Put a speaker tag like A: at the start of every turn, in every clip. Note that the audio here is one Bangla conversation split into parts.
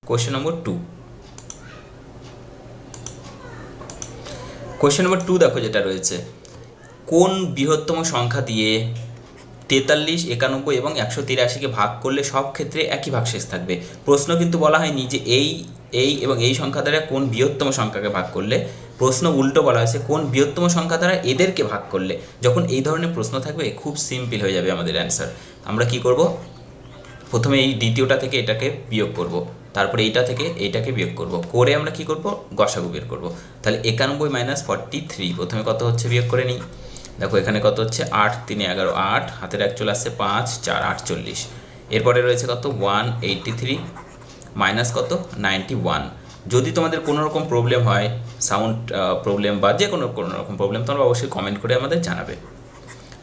A: Question number 2। কোয়েশ্চেন নম্বর 2 দেখো যেটা রয়েছে, কোন বৃহত্তম সংখ্যা দিয়ে 43, 91 এবং 183কে ভাগ করলে সব ক্ষেত্রে একই ভাগশেষ থাকবে। প্রশ্ন কিন্তু বলা হয়নি যে এই এবং এই সংখ্যা দ্বারা কোন বৃহত্তম সংখ্যাকে ভাগ করলে, প্রশ্ন উল্টো বলা হয়েছে কোন বৃহত্তম সংখ্যা দ্বারা এদেরকে ভাগ করলে। যখন এই ধরনের প্রশ্ন থাকবে খুব সিম্পল হয়ে যাবে আমাদের অ্যান্সার। আমরা কি করব, প্রথমে এই দ্বিতীয়টা থেকে এটাকে বিয়োগ করব, তারপরে এইটা থেকে এইটাকে বিয়োগ করব, করে আমরা কি করব, গসাগু বের করব। তাহলে 91 মাইনাস 43, প্রথমে কত হচ্ছে বিয়োগ করে নিই। দেখো এখানে কত হচ্ছে 8 3 11, 8 হাতের এক চলে আসছে 5 4 48। এরপরে রয়েছে কত 183 মাইনাস কত 91। যদি তোমাদের কোনো রকম প্রবলেম হয়, সাউন্ড প্রবলেম বা যে কোনো রকম প্রবলেম, তোমরা অবশ্যই কমেন্ট করে আমাদের জানাবে।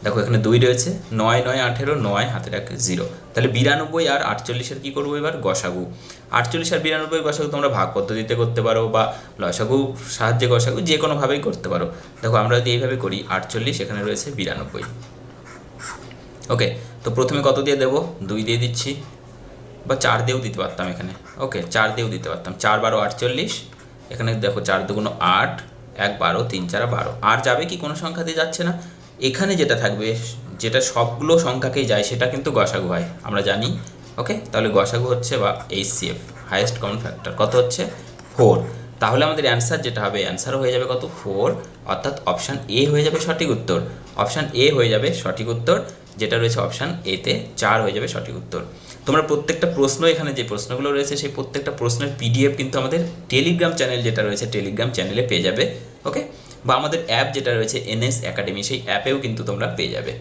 A: দেখো এখানে 2 রয়েছে, 9 9 18, 9 হাতের এক 0। তাহলে 92 আর 48-এর কী করবো এবার, গসাগু। 48 আর 92 গসাগু তোমরা ভাগ পদ্ধতিতে করতে পারো বা লসাগু সাহায্যে গসাগু যে কোনোভাবেই করতে পারো। দেখো আমরা যদি এইভাবে করি, 48 এখানে রয়েছে 92। ওকে, তো প্রথমে কত দিয়ে দেবো, 2 দিয়ে দিচ্ছি, বা 4 দিয়েও দিতে পারতাম এখানে। ওকে, 4 দিয়েও দিতে পারতাম, 4 12 48। এখানে দেখো 4 2 8, 1 12, 3 4 12। আর যাবে কি, কোনো সংখ্যা দিয়ে যাচ্ছে না। এখানে যেটা থাকবে, যেটা সবগুলো সংখ্যাকেই যায়, সেটা কিন্তু গসাগু হয়, আমরা জানি। ওকে, তাহলে গসাগু হচ্ছে বা HCF, হাইয়েস্ট কমন ফ্যাক্টর, কত হচ্ছে 4। তাহলে আমাদের অ্যান্সার যেটা হবে, অ্যান্সারও হয়ে যাবে কত 4, অর্থাৎ অপশান এ হয়ে যাবে সঠিক উত্তর। অপশান এ হয়ে যাবে সঠিক উত্তর, যেটা রয়েছে অপশান এতে 4 হয়ে যাবে সঠিক উত্তর। তোমরা প্রত্যেকটা প্রশ্ন, এখানে যে প্রশ্নগুলো রয়েছে সেই প্রত্যেকটা প্রশ্নের PDF কিন্তু আমাদের টেলিগ্রাম চ্যানেল যেটা রয়েছে, টেলিগ্রাম চ্যানেলে পেয়ে যাবে। ওকে, বা আমাদের অ্যাপ যেটা রয়েছে NS একাডেমি, সেই অ্যাপেও কিন্তু তোমরা পেয়ে যাবে।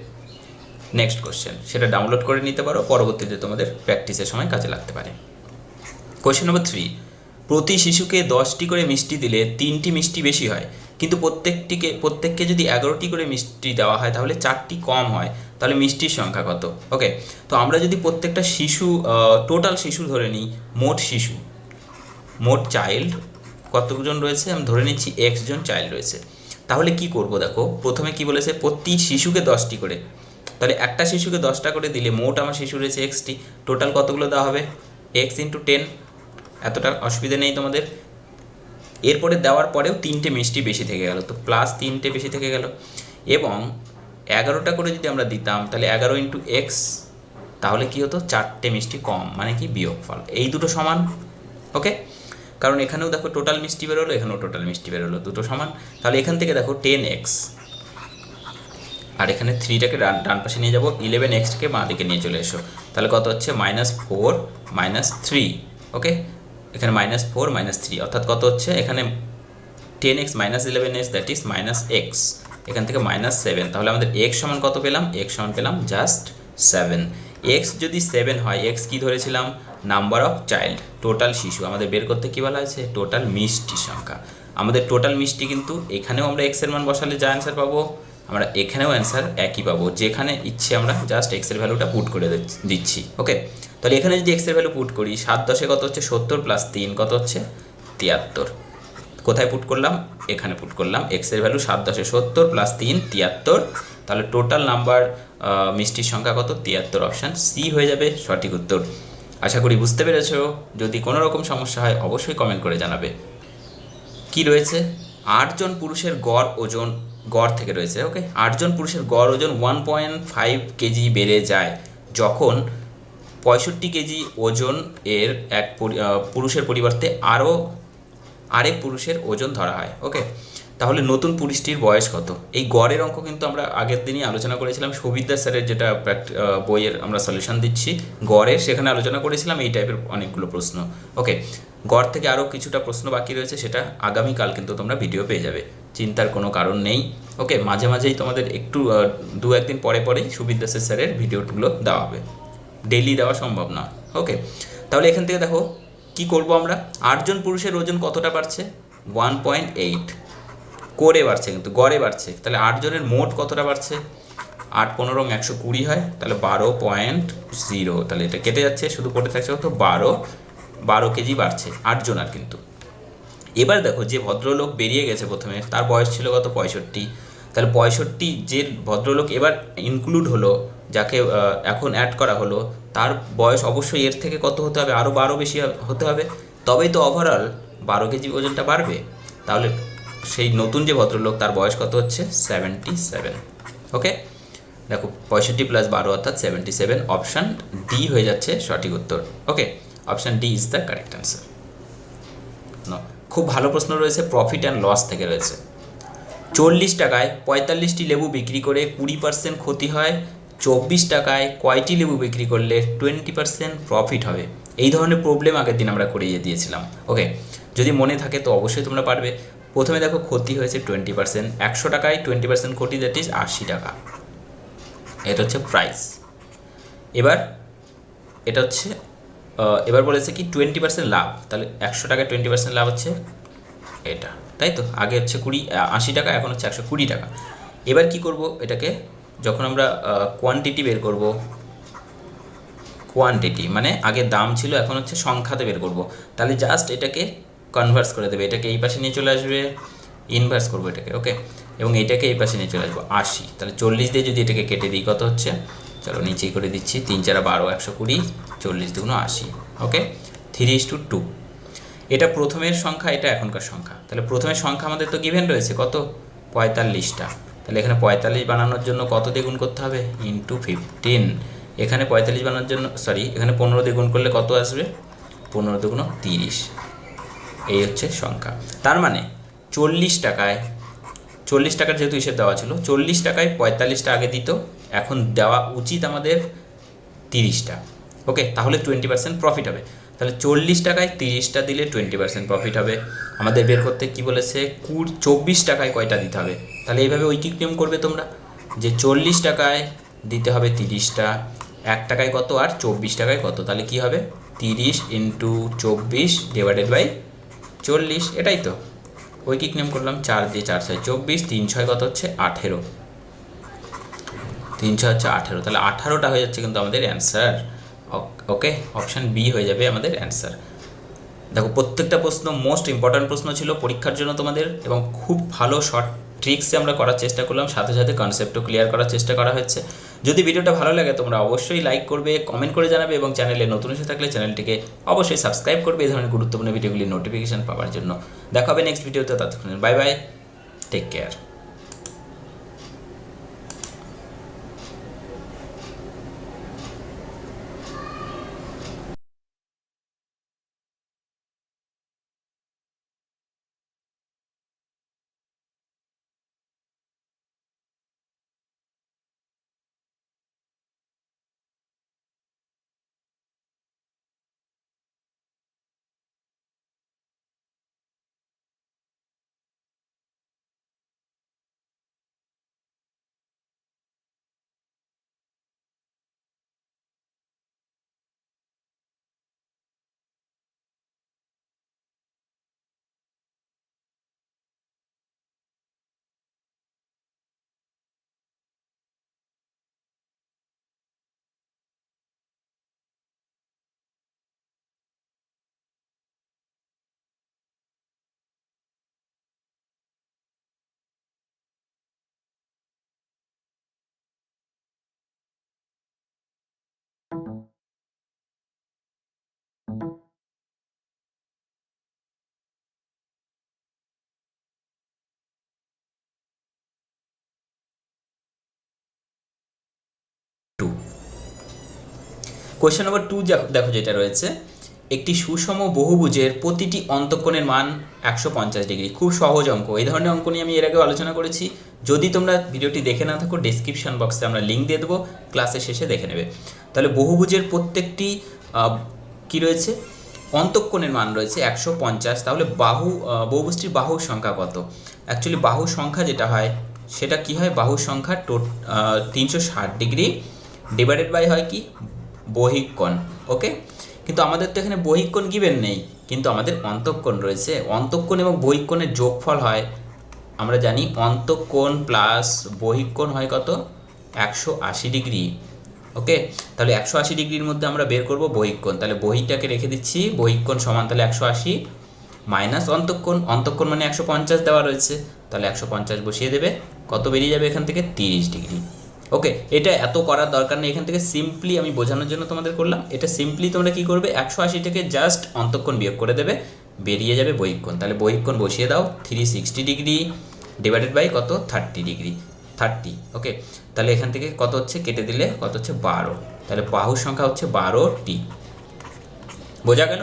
A: নেক্সট কোশ্চেন, সেটা ডাউনলোড করে নিতে পারো, পরবর্তীতে তোমাদের প্র্যাকটিসের সময় কাজে লাগতে পারে। কোশ্চেন নম্বর 3, প্রতি শিশুকে 10টি করে মিষ্টি দিলে 3টি মিষ্টি বেশি হয়, কিন্তু প্রত্যেককে যদি 11টি করে মিষ্টি দেওয়া হয় তাহলে 4টি কম হয়, তাহলে মিষ্টির সংখ্যা কত। ওকে, তো আমরা যদি প্রত্যেকটা শিশু, টোটাল শিশু ধরে নিই, মোট চাইল্ড কতজন রয়েছে, আমি ধরে নিচ্ছি x জন চাইল্ড রয়েছে। তাহলে কি করব, দেখো প্রথমে কি বলেছে, প্রতি শিশুকে 10টি করে, তাহলে একটা শিশুকে 10টা করে দিলে মোট আমার শিশু রয়েছে xটি, টোটাল কতগুলো দেওয়া হবে, x × 10। এতটা অসুবিধা নেই তোমাদের। এরপরে দেওয়ার পরেও 3টে মিষ্টি বেশি থেকে গেল, তো প্লাস 3টে বেশি থেকে গেল। এবং 11টা করে যদি আমরা দিতাম, তাহলে 11 × x, তাহলে কি হতো, 4টে মিষ্টি কম, মানে কি বিয়োগফল। এই দুটো সমান। ওকে, কারণ এখানেও দেখো টোটাল মিষ্টি বেরোলো, এখানেও টোটাল মিষ্টি বেরোলো, দুটো সমান। তাহলে এখান থেকে দেখো 10x, আর এখানে 3টাকে ডান পাশে নিয়ে যাবো, 11xকে বাঁ দিকে নিয়ে চলে এসো। তাহলে কত হচ্ছে -4 - 3। ওকে, এখানে -4 - 3, অর্থাৎ কত হচ্ছে, এখানে 10x - 11x, that is -x, এখান থেকে -7। তাহলে আমাদের x সমান কত পেলাম, x সমান পেলাম জাস্ট 7। x যদি 7 হয়, x কি ধরেছিলাম, নাম্বার অফ চাইল্ড, টোটাল শিশু। আমাদের বের করতে কী বলা হয়েছে, টোটাল মিষ্টি সংখ্যা। আমাদের টোটাল মিষ্টি কিন্তু এখানেও আমরা x এর মান বসালে যা অ্যান্সার পাবো, আমরা এখানেও অ্যান্সার একই পাবো। যেখানে ইচ্ছে আমরা জাস্ট x এর ভ্যালুটা পুট করে দিচ্ছি। ওকে, তাহলে এখানে যদি x এর ভ্যালু পুট করি, 7 10 কত হচ্ছে 70, + 3 কত হচ্ছে 73। কোথায় পুট করলাম, এখানে পুট করলাম। x এর ভ্যালু 7 10 70 + 3 73, তাহলে টোটাল নাম্বার মিষ্টির সংখ্যা কত, 73। অপশান সি হয়ে যাবে সঠিক উত্তর। আশা করি বুঝতে পেরেছো। যদি কোনো রকম সমস্যা হয় অবশ্যই কমেন্ট করে জানাবে। কি রয়েছে, 8 জন পুরুষের গড় থেকে রয়েছে। ওকে, 8 জন পুরুষের গড় ওজন 1.5 কেজি বেড়ে যায় যখন 65 কেজি ওজন এর এক পুরুষের পরিবর্তে আরেক পুরুষের ওজন ধরা হয়। ওকে, তাহলে নতুন পুরুষটির বয়স কত। এই গড়ের অঙ্ক কিন্তু আমরা আগের দিনই আলোচনা করেছিলাম, সৌবিদ্যা স্যারের যেটা বইয়ের আমরা সলিউশন দিচ্ছি গড়ের, সেখানে আলোচনা করেছিলাম এই টাইপের অনেকগুলো প্রশ্ন। ওকে, গড় থেকে আরও কিছুটা প্রশ্ন বাকি রয়েছে, সেটা আগামীকাল কিন্তু তোমরা ভিডিও পেয়ে যাবে, চিন্তার কোনো কারণ নেই। ওকে, মাঝে মাঝেই তোমাদের একটু 2-1 দিন পরে পরেই সৌবিদ্যা স্যারের ভিডিওগুলো দেওয়া হবে, ডেইলি দেওয়া সম্ভব না। ওকে, তাহলে এখান থেকে দেখো কি করব আমরা, 8 জন পুরুষের ওজন কতটা বাড়ছে, 1.8 করে বাড়ছে, কিন্তু গড়ে বাড়ছে। তাহলে 8 জনের মোট কতটা বাড়ছে, 8 15 120 হয়, তাহলে 12.0। তাহলে এটা কেটে যাচ্ছে, শুধু পড়ে থাকছে কত, 12 কেজি বাড়ছে 8 জনের। কিন্তু এবার দেখো যে ভদ্রলোক বেরিয়ে গেছে প্রথমে, তার বয়স ছিল কত, 65। তাহলে 65 যে ভদ্রলোক এবার ইনক্লুড হলো, যাকে এখন অ্যাড করা হলো, তার বয়স অবশ্যই এর থেকে কত হতে হবে, আরও 12 বেশি হতে হবে। তবেই তো ওভারঅল 12 কেজি ওজনটা বাড়বে। তাহলে সেই নতুন যে ভদ্রলোক তার বয়স কত হচ্ছে 77। ওকে, দেখো 65 + 12 অর্থাৎ 77, অপশান ডি হয়ে যাচ্ছে সঠিক উত্তর। Okay, option D is the correct answer. খুব ভালো প্রশ্ন রয়েছে, প্রফিট অ্যান্ড লস থেকে রয়েছে। 40 টাকায় 45টি লেবু বিক্রি করে 20% ক্ষতি হয়, 24 টাকায় কয়টি লেবু বিক্রি করলে 20% প্রফিট হবে? এই ধরনের প্রবলেম আগের দিন আমরা করিয়ে দিয়েছিলাম। ওকে, যদি মনে থাকে তো অবশ্যই তোমরা পারবে। প্রথমে দেখো ক্ষতি হয়েছে 20%, 100 টাকায় 20% ক্ষতি, দ্যাট ইজ 80 টাকা, এটা হচ্ছে প্রাইস। এবার এটা হচ্ছে এবার বলেছে কি 20% লাভ, তাহলে 100 টাকায় 20% লাভ হচ্ছে এটা, তাই তো? আগে হচ্ছে 80 টাকা, এখন হচ্ছে 120 টাকা। এবার কি করব, এটাকে যখন আমরা কোয়ান্টিটি বের করব, কোয়ান্টিটি মানে আগে দাম ছিল, এখন হচ্ছে সংখ্যাতে বের করব, তাহলে জাস্ট এটাকে কনভার্স করে দেবে, এটাকে এই পাশে নিয়ে চলে আসবে, ইনভার্স করবো এটাকে। ওকে, এবং এটাকে এই পাশে নিয়ে চলে আসবো 80, তাহলে 40 দিয়ে যদি এটাকে কেটে দিই কত হচ্ছে, চলো নিচেই করে দিচ্ছি, 3 × 4 = 12, 120, 40 × 2 = 80। ওকে, 3:2। এটা প্রথমের সংখ্যা, এটা এখনকার সংখ্যা। তাহলে প্রথমের সংখ্যা আমাদের তো গিভেন রয়েছে কত, 45টা। তাহলে এখানে 45 বানানোর জন্য কত দিয়ে গুণ করতে হবে, × 15। এখানে 45 বানানোর জন্য এখানে 15 দিয়ে গুণ করলে কত আসবে, 15 × 2 = 30। এই হচ্ছে সংখ্যা। তার মানে 40 টাকায়, 40 টাকার যেহেতু হিসেব দেওয়া ছিল, 40 টাকায় 45টা আগে দিত, এখন দেওয়া উচিত আমাদের 30টা। ওকে, তাহলে 20% প্রফিট হবে। তাহলে 40 টাকায় 30টা দিলে 20% প্রফিট হবে। আমাদের বের করতে কি বলেছে, 24 টাকায় কয়টা দিতে হবে। তাহলে এইভাবে ঐকিক নিয়ম করবে তোমরা, যে 40 টাকায় দিতে হবে 30টা, 1 টাকায় কত আর 24 টাকায় কত, তাহলে কি হবে 30 × 24 / 40, এটাই তো ঐকিক নিয়ম করলাম। 4 দিয়ে 4 × 6 = 24, 3 × 6 কত হচ্ছে 18, 3 × 6 হচ্ছে 18, তাহলে 18টা হয়ে যাচ্ছে কিন্তু আমাদের অ্যান্সার। ওকে, অপশান বি হয়ে যাবে আমাদের অ্যান্সার। দেখো প্রত্যেকটা প্রশ্ন মোস্ট ইম্পর্ট্যান্ট প্রশ্ন ছিল পরীক্ষার জন্য তোমাদের, এবং খুব ভালো শর্ট ট্রিক্সে আমরা করার চেষ্টা করলাম, সাথে সাথে কনসেপ্টও ক্লিয়ার করার চেষ্টা করা হয়েছে। যদি ভিডিওটা ভালো লাগে তোমরা অবশ্যই লাইক করবে, কমেন্ট করে জানাবে, এবং চ্যানেলে নতুন এসে থাকলে চ্যানেলটিকে অবশ্যই সাবস্ক্রাইব করবে এই ধরনের গুরুত্বপূর্ণ ভিডিওগুলির নোটিফিকেশান পাওয়ার জন্য। দেখা হবে নেক্সট ভিডিওতে, ততক্ষণ bye bye, take care. Question number 2 দেখো যেটা রয়েছে, একটি সুষম বহুভুজের প্রতিটি অন্তঃকোণের মান 150 ডিগ্রি। খুব সহজ অঙ্ক, এই ধরনের অঙ্ক নিয়ে আমি এর আগেও আলোচনা করেছি। যদি তোমরা ভিডিওটি দেখে না থাকো, ডেসক্রিপশন বক্সে আমরা লিঙ্ক দিয়ে দেবো, ক্লাসের শেষে দেখে নেবে। তাহলে বহুভুজের প্রত্যেকটি কি রয়েছে, অন্তঃকোণের মান রয়েছে 150, তাহলে বহুভুজটির বাহুর সংখ্যা কত? অ্যাকচুয়ালি বাহুর সংখ্যা যেটা হয় সেটা কি হয়, বাহুর সংখ্যা 360 ডিগ্রি ডিভাইডেড বাই হয় কি বহিক কোণ। ওকে, কিন্তু আমাদের তো এখানে বহিক কোণ গিভেন নেই, কিন্তু আমাদের অন্তঃকোণ রয়েছে। অন্তঃকোণ এবং বহিক কোণের যোগফল হয়, আমরা জানি অন্তঃকোণ প্লাস বহিক কোণ হয় কত, 180 ডিগ্রি। ওকে, তাহলে 180 ডিগ্রির মধ্যে আমরা বের করব বহিক কোণ, তাহলে বহিকটাকে রেখে দিচ্ছি, বহিক কোণ সমান তাহলে 180 মাইনাস অন্তঃকোণ, অন্তঃকোণ মানে 150 দেওয়া রয়েছে, তাহলে 150 বসিয়ে দেবে, কত বেরিয়ে যাবে এখান থেকে 30 ডিগ্রি। ওকে, এটা এত করার দরকার নেই, এখান থেকে সিম্পলি আমি বোঝানোর জন্য তোমাদের করলাম। এটা সিম্পলি তোমরা কি করবে, 180 থেকে জাস্ট অন্তঃকোণ বিয়োগ করে দেবে, বেরিয়ে যাবে বহিঃকোণ। তাহলে বহিঃকোণ বসিয়ে দাও, 360 ডিগ্রি ডিভাইডেড বাই কত, 30 ডিগ্রি, 30। ওকে, তাহলে এখান থেকে কত হচ্ছে, কেটে দিলে কত হচ্ছে, 12। তাহলে বাহুর সংখ্যা হচ্ছে 12টি। বোঝা গেল?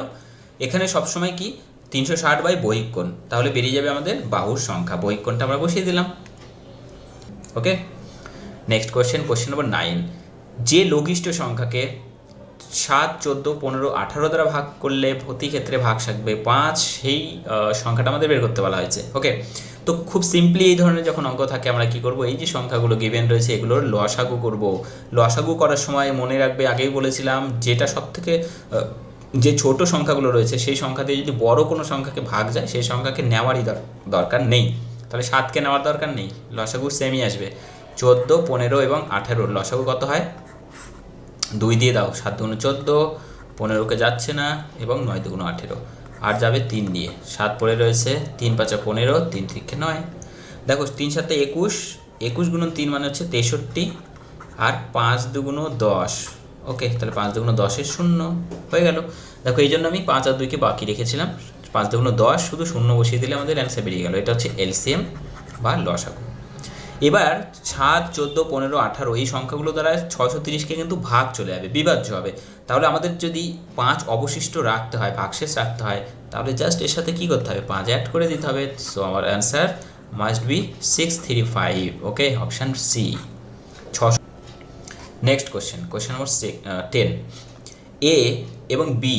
A: এখানে সবসময় কি 360 বাই বহিঃকোণ, তাহলে বেরিয়ে যাবে আমাদের বাহুর সংখ্যা, বহিঃকোণটা আমরা বসিয়ে দিলাম। ওকে, নেক্সট কোয়েশ্চেন, কোয়েশ্চেন নম্বর 9। যে লঘিষ্ঠ সংখ্যাকে 7, 14, 15, 18 দ্বারা ভাগ করলে প্রতি ক্ষেত্রে ভাগ থাকবে 5, সেই সংখ্যাটা আমাদের বের করতে বলা হয়েছে। ওকে, তো খুব সিম্পলি এই ধরনের যখন অঙ্ক থাকে আমরা কি করব, এই যে সংখ্যাগুলো গিভেন রয়েছে এগুলোর লসাগু করব। লসাগু করার সময় মনে রাখবে, আগেই বলেছিলাম, যেটা সবথেকে যে ছোট সংখ্যাগুলো রয়েছে সেই সংখ্যা দিয়ে যদি বড় কোনো সংখ্যাকে ভাগ যায় সেই সংখ্যাকে নেওয়ারই দরকার নেই। তাহলে 7কে নেওয়ার দরকার নেই, লসাগু সেমই আসবে। 14, 15 এবং 18 লসাগু কত হয়, 2 দিয়ে দাও, 7 দুগুণ 14, 15কে যাচ্ছে না, এবং 9 দুগুণ 18, আর যাবে 3 দিয়ে। 7 পড়ে রয়েছে, 3 5 15, 3 3 9। দেখো 3 7 21, 21 গুণন 3 মানে হচ্ছে 63, আর 5 দুগুণ 10। ওকে, তাহলে 5 দুগুণ 10 শূন্য হয়ে গেল। দেখো এই জন্য আমি 5 আর 2কে বাকি রেখেছিলাম, 5 দুগুণ 10, শুধু শূন্য বসিয়ে দিলে আমাদের অ্যান্সার বেরিয়ে গেল। এটা হচ্ছে এলসিএম বা লসাগু। এবার 7, 14, 15, 18 এই সংখ্যাগুলো দ্বারা 630কে কিন্তু ভাগ চলে যাবে, বিভাজ্য হবে। তাহলে আমাদের যদি 5 অবশিষ্ট রাখতে হয়, ভাগশেষ রাখতে হয়, তাহলে জাস্ট এর সাথে কি করতে হবে, 5 অ্যাড করে দিতে হবে। সো আমার answer must be 635। Okay, option C. Next question, question number 10। A এবং বি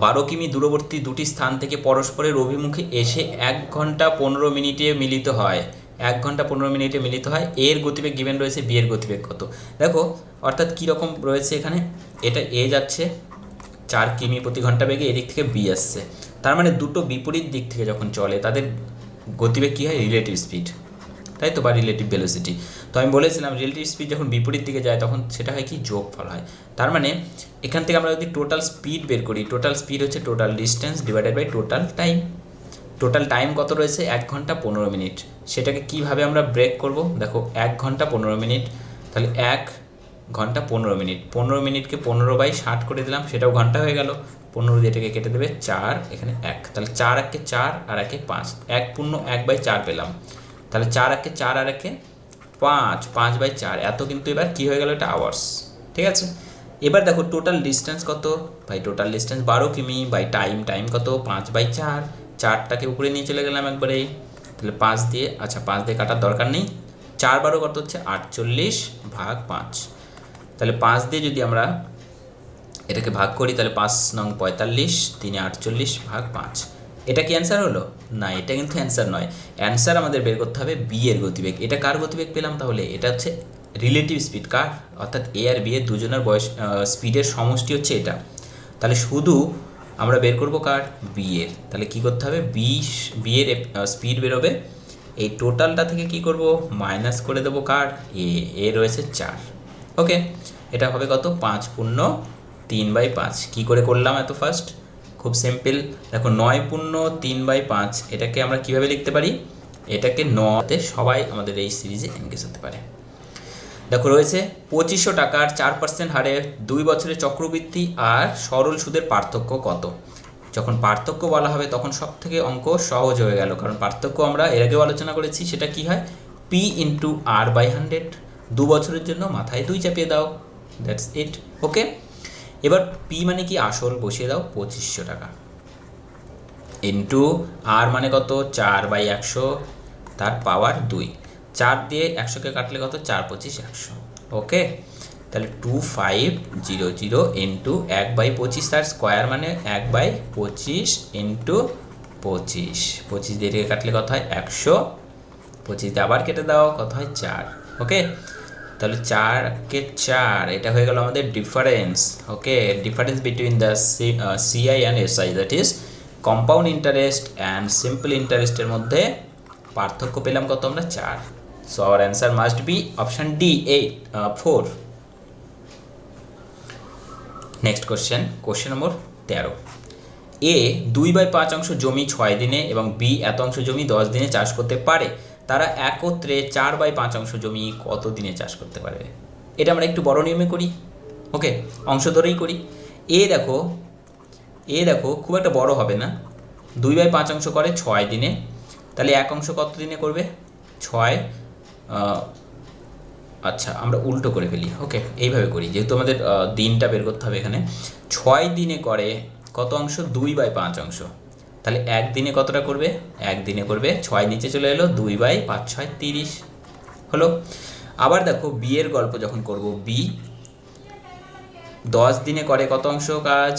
A: 12 কিমি দূরবর্তী দুটি স্থান থেকে পরস্পরের অভিমুখে এসে 1 ঘন্টা 15 মিনিটে মিলিত হয়। 1 ঘন্টা 15 মিনিটে মিলিত হয়। এর গতিবেগ গিভেন রয়েছে, বি এর গতিবেগ কত। দেখো অর্থাৎ কীরকম রয়েছে এখানে, এটা এ যাচ্ছে 4 কিমি প্রতি ঘন্টা বেগে, এদিক থেকে বি আসছে। তার মানে দুটো বিপরীত দিক থেকে যখন চলে তাদের গতিবেগ কী হয়, রিলেটিভ স্পিড, তাই তো, বা রিলেটিভ ভেলোসিটি। তো আমি বলেছিলাম রিলেটিভ স্পিড যখন বিপরীত দিকে যায় তখন সেটা হয় কি, যোগফল হয়। তার মানে এখান থেকে আমরা যদি টোটাল স্পিড বের করি, টোটাল স্পিড হচ্ছে total distance divided by total time. Total time কত রয়েছে, 1 ঘন্টা 15 মিনিট। সেটাকে কিভাবে আমরা ব্রেক করব, দেখো 1 ঘন্টা 15 মিনিট, তাহলে 1 ঘন্টা 15 মিনিট, 15 মিনিটকে 15/60 করে দিলাম, সেটাও ঘন্টা হয়ে গেল। 15 দিয়ে এটাকে কেটে দেবে 4, এখানে 1, তাহলে 4 1 4 আর 1 5, 1 পূর্ণ 1/4 পেলাম। তাহলে 4 1 4 আর 1 5, 5/4, এত কিন্তু এবার কি হয়ে গেল, এটা আওয়ার্স। ঠিক আছে, এবার দেখো টোটাল ডিস্টেন্স কত, ভাই টোটাল ডিস্টেন্স 12 কিমি বাই টাইম, টাইম কত, 5/4, 4টাকে উপরে নিয়ে চলে গেলাম একবারে। তাহলে 5 দিয়ে, আচ্ছা 5 দিয়ে কাটার দরকার নেই, 4 12 কত হচ্ছে 48 ভাগ 5। তাহলে 5 দিয়ে যদি আমরা এটাকে ভাগ করি তাহলে 5 নং 45, 3 48 ভাগ 5। এটা কি অ্যান্সার হলো? না, এটা কিন্তু অ্যান্সার নয়। অ্যান্সার আমাদের বের করতে হবে বি এর গতিবেগ। এটা কার গতিবেগ পেলাম তাহলে? এটা হচ্ছে রিলেটিভ স্পিড কার, অর্থাৎ এ আর বি এর দুজনের স্পিডের সমষ্টি হচ্ছে এটা। তাহলে শুধু আমরা বের করব কার, বি এর। তাহলে কি করতে হবে, বি এর স্পিড বেরোবে, এই টোটালটা থেকে কি করব, মাইনাস করে দেবো কার, এ রয়েছে 4। ওকে, এটা হবে কত, 5 পূর্ণ 3/5। কী করে করলাম এত ফার্স্ট, খুব সিম্পল। দেখো 9 পূর্ণ 3/5, এটাকে আমরা কিভাবে লিখতে পারি, এটাকে 9তে সবাই আমাদের এই সিরিজে এনগেজ হতে পারে। দেখো রয়েছে 2500 টাকার 4% হারে 2 বছরের চক্রবৃদ্ধি আর সরল সুদের পার্থক্য কত। যখন পার্থক্য বলা হবে তখন সব থেকে অঙ্ক সহজ হয়ে গেল, কারণ পার্থক্য আমরা এর আগেও আলোচনা করেছি। সেটা কি হয়, পি ইন্টু r/100। 2 বছরের জন্য মাথায় 2 চাপিয়ে দাও, দ্যাটস ইট। ওকে, এবার পি মানে কি, আসল, বসিয়ে দাও 2500 টাকা, ইন্টু আর মানে কত, 4/100, তার পাওয়ার 2। 4 দিয়ে 100কে কাটলে কত, 4 25 100। ওকে, তাহলে 2500 ইন্টু 1/25, তার স্কোয়ার মানে 1/25 ইন্টু 25। 25 দিয়ে থেকে কাটলে কত হয়, 100। 25 দিয়ে আবার কেটে দাও, কত হয়, 4। ওকে, তাহলে 4কে 4, এটা হয়ে গেল আমাদের difference. Okay, difference between the CI and SI, that is compound interest and simple ইন্টারেস্টের মধ্যে পার্থক্য পেলাম কত আমরা, 4। So our answer must B option D, 4। Next question, question নম্বর 13। এ 2/5 অংশ জমি 6 দিনে এবং বি এত অংশ জমি 10 দিনে চাষ করতে পারে। তারা একত্রে 4/5 জমি কত দিনে চাষ করতে পারবে? এটা আমরা একটু বড় নিয়মে করি, ওকে, অংশ ধরেই করি। এ দেখো খুব একটা বড় হবে না, 2/5 করে 6 দিনে, তাহলে এক অংশ কত দিনে করবে? 6, আচ্ছা আমরা উল্টো করে ফেলি, ওকে, এইভাবে করি, যেহেতু আমাদের দিনটা বের করতে হবে এখানে। 6 দিনে করে কত অংশ? 2/5 তাহলে একদিনে কতটা করবে? একদিনে করবে 6 নিচে চলে এলো, 2/5 6 30 হলো। আবার দেখো বি এর গল্প যখন করব, বি 10 দিনে করে কত অংশ কাজ?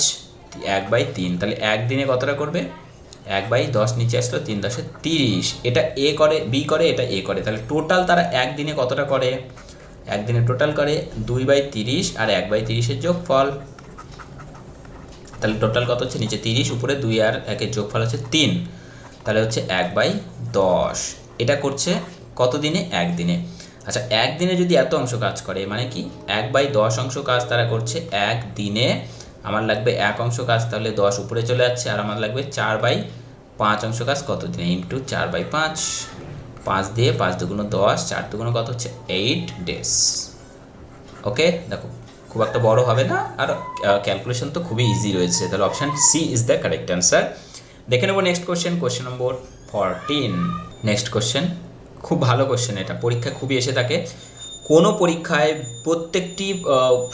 A: 1/3, তাহলে একদিনে কতটা করবে? 1/10 নিচে আসলো, 3 10 30। এটা এ করে, বি করে, এটা এ করে, তাহলে টোটাল তারা একদিনে কতটা করে? একদিনে টোটাল করে 2/30 আর 1/30-এর যোগফল, তাহলে টোটাল কত হচ্ছে? নিচে 30, উপরে 2 আর 1-এর যোগফল হচ্ছে 3, তাহলে হচ্ছে 1/10। এটা করছে কত দিনে? একদিনে। আচ্ছা একদিনে যদি এত অংশ কাজ করে মানে কি? 1/10 অংশ কাজ তারা করছে একদিনে। আমার লাগবে 1 অংশ কাজ, তাহলে 10 উপরে চলে যাচ্ছে, আর আমার লাগবে 4/5 অংশ কাজ কত দিনে? ইন্টু 4/5, 5 দিয়ে 5 দুগুণ 10, 4 দুগুণ কত হচ্ছে? 8 ডেজ। ওকে, দেখো খুব একটা বড় হবে না, আর ক্যালকুলেশন তো খুবই ইজি রয়েছে, তাহলে option C is the correct answer. দেখে নেবো next question, question number 14। Next question খুব ভালো কোশ্চেন, এটা পরীক্ষা খুবই এসে থাকে। কোনো পরীক্ষায় প্রত্যেকটি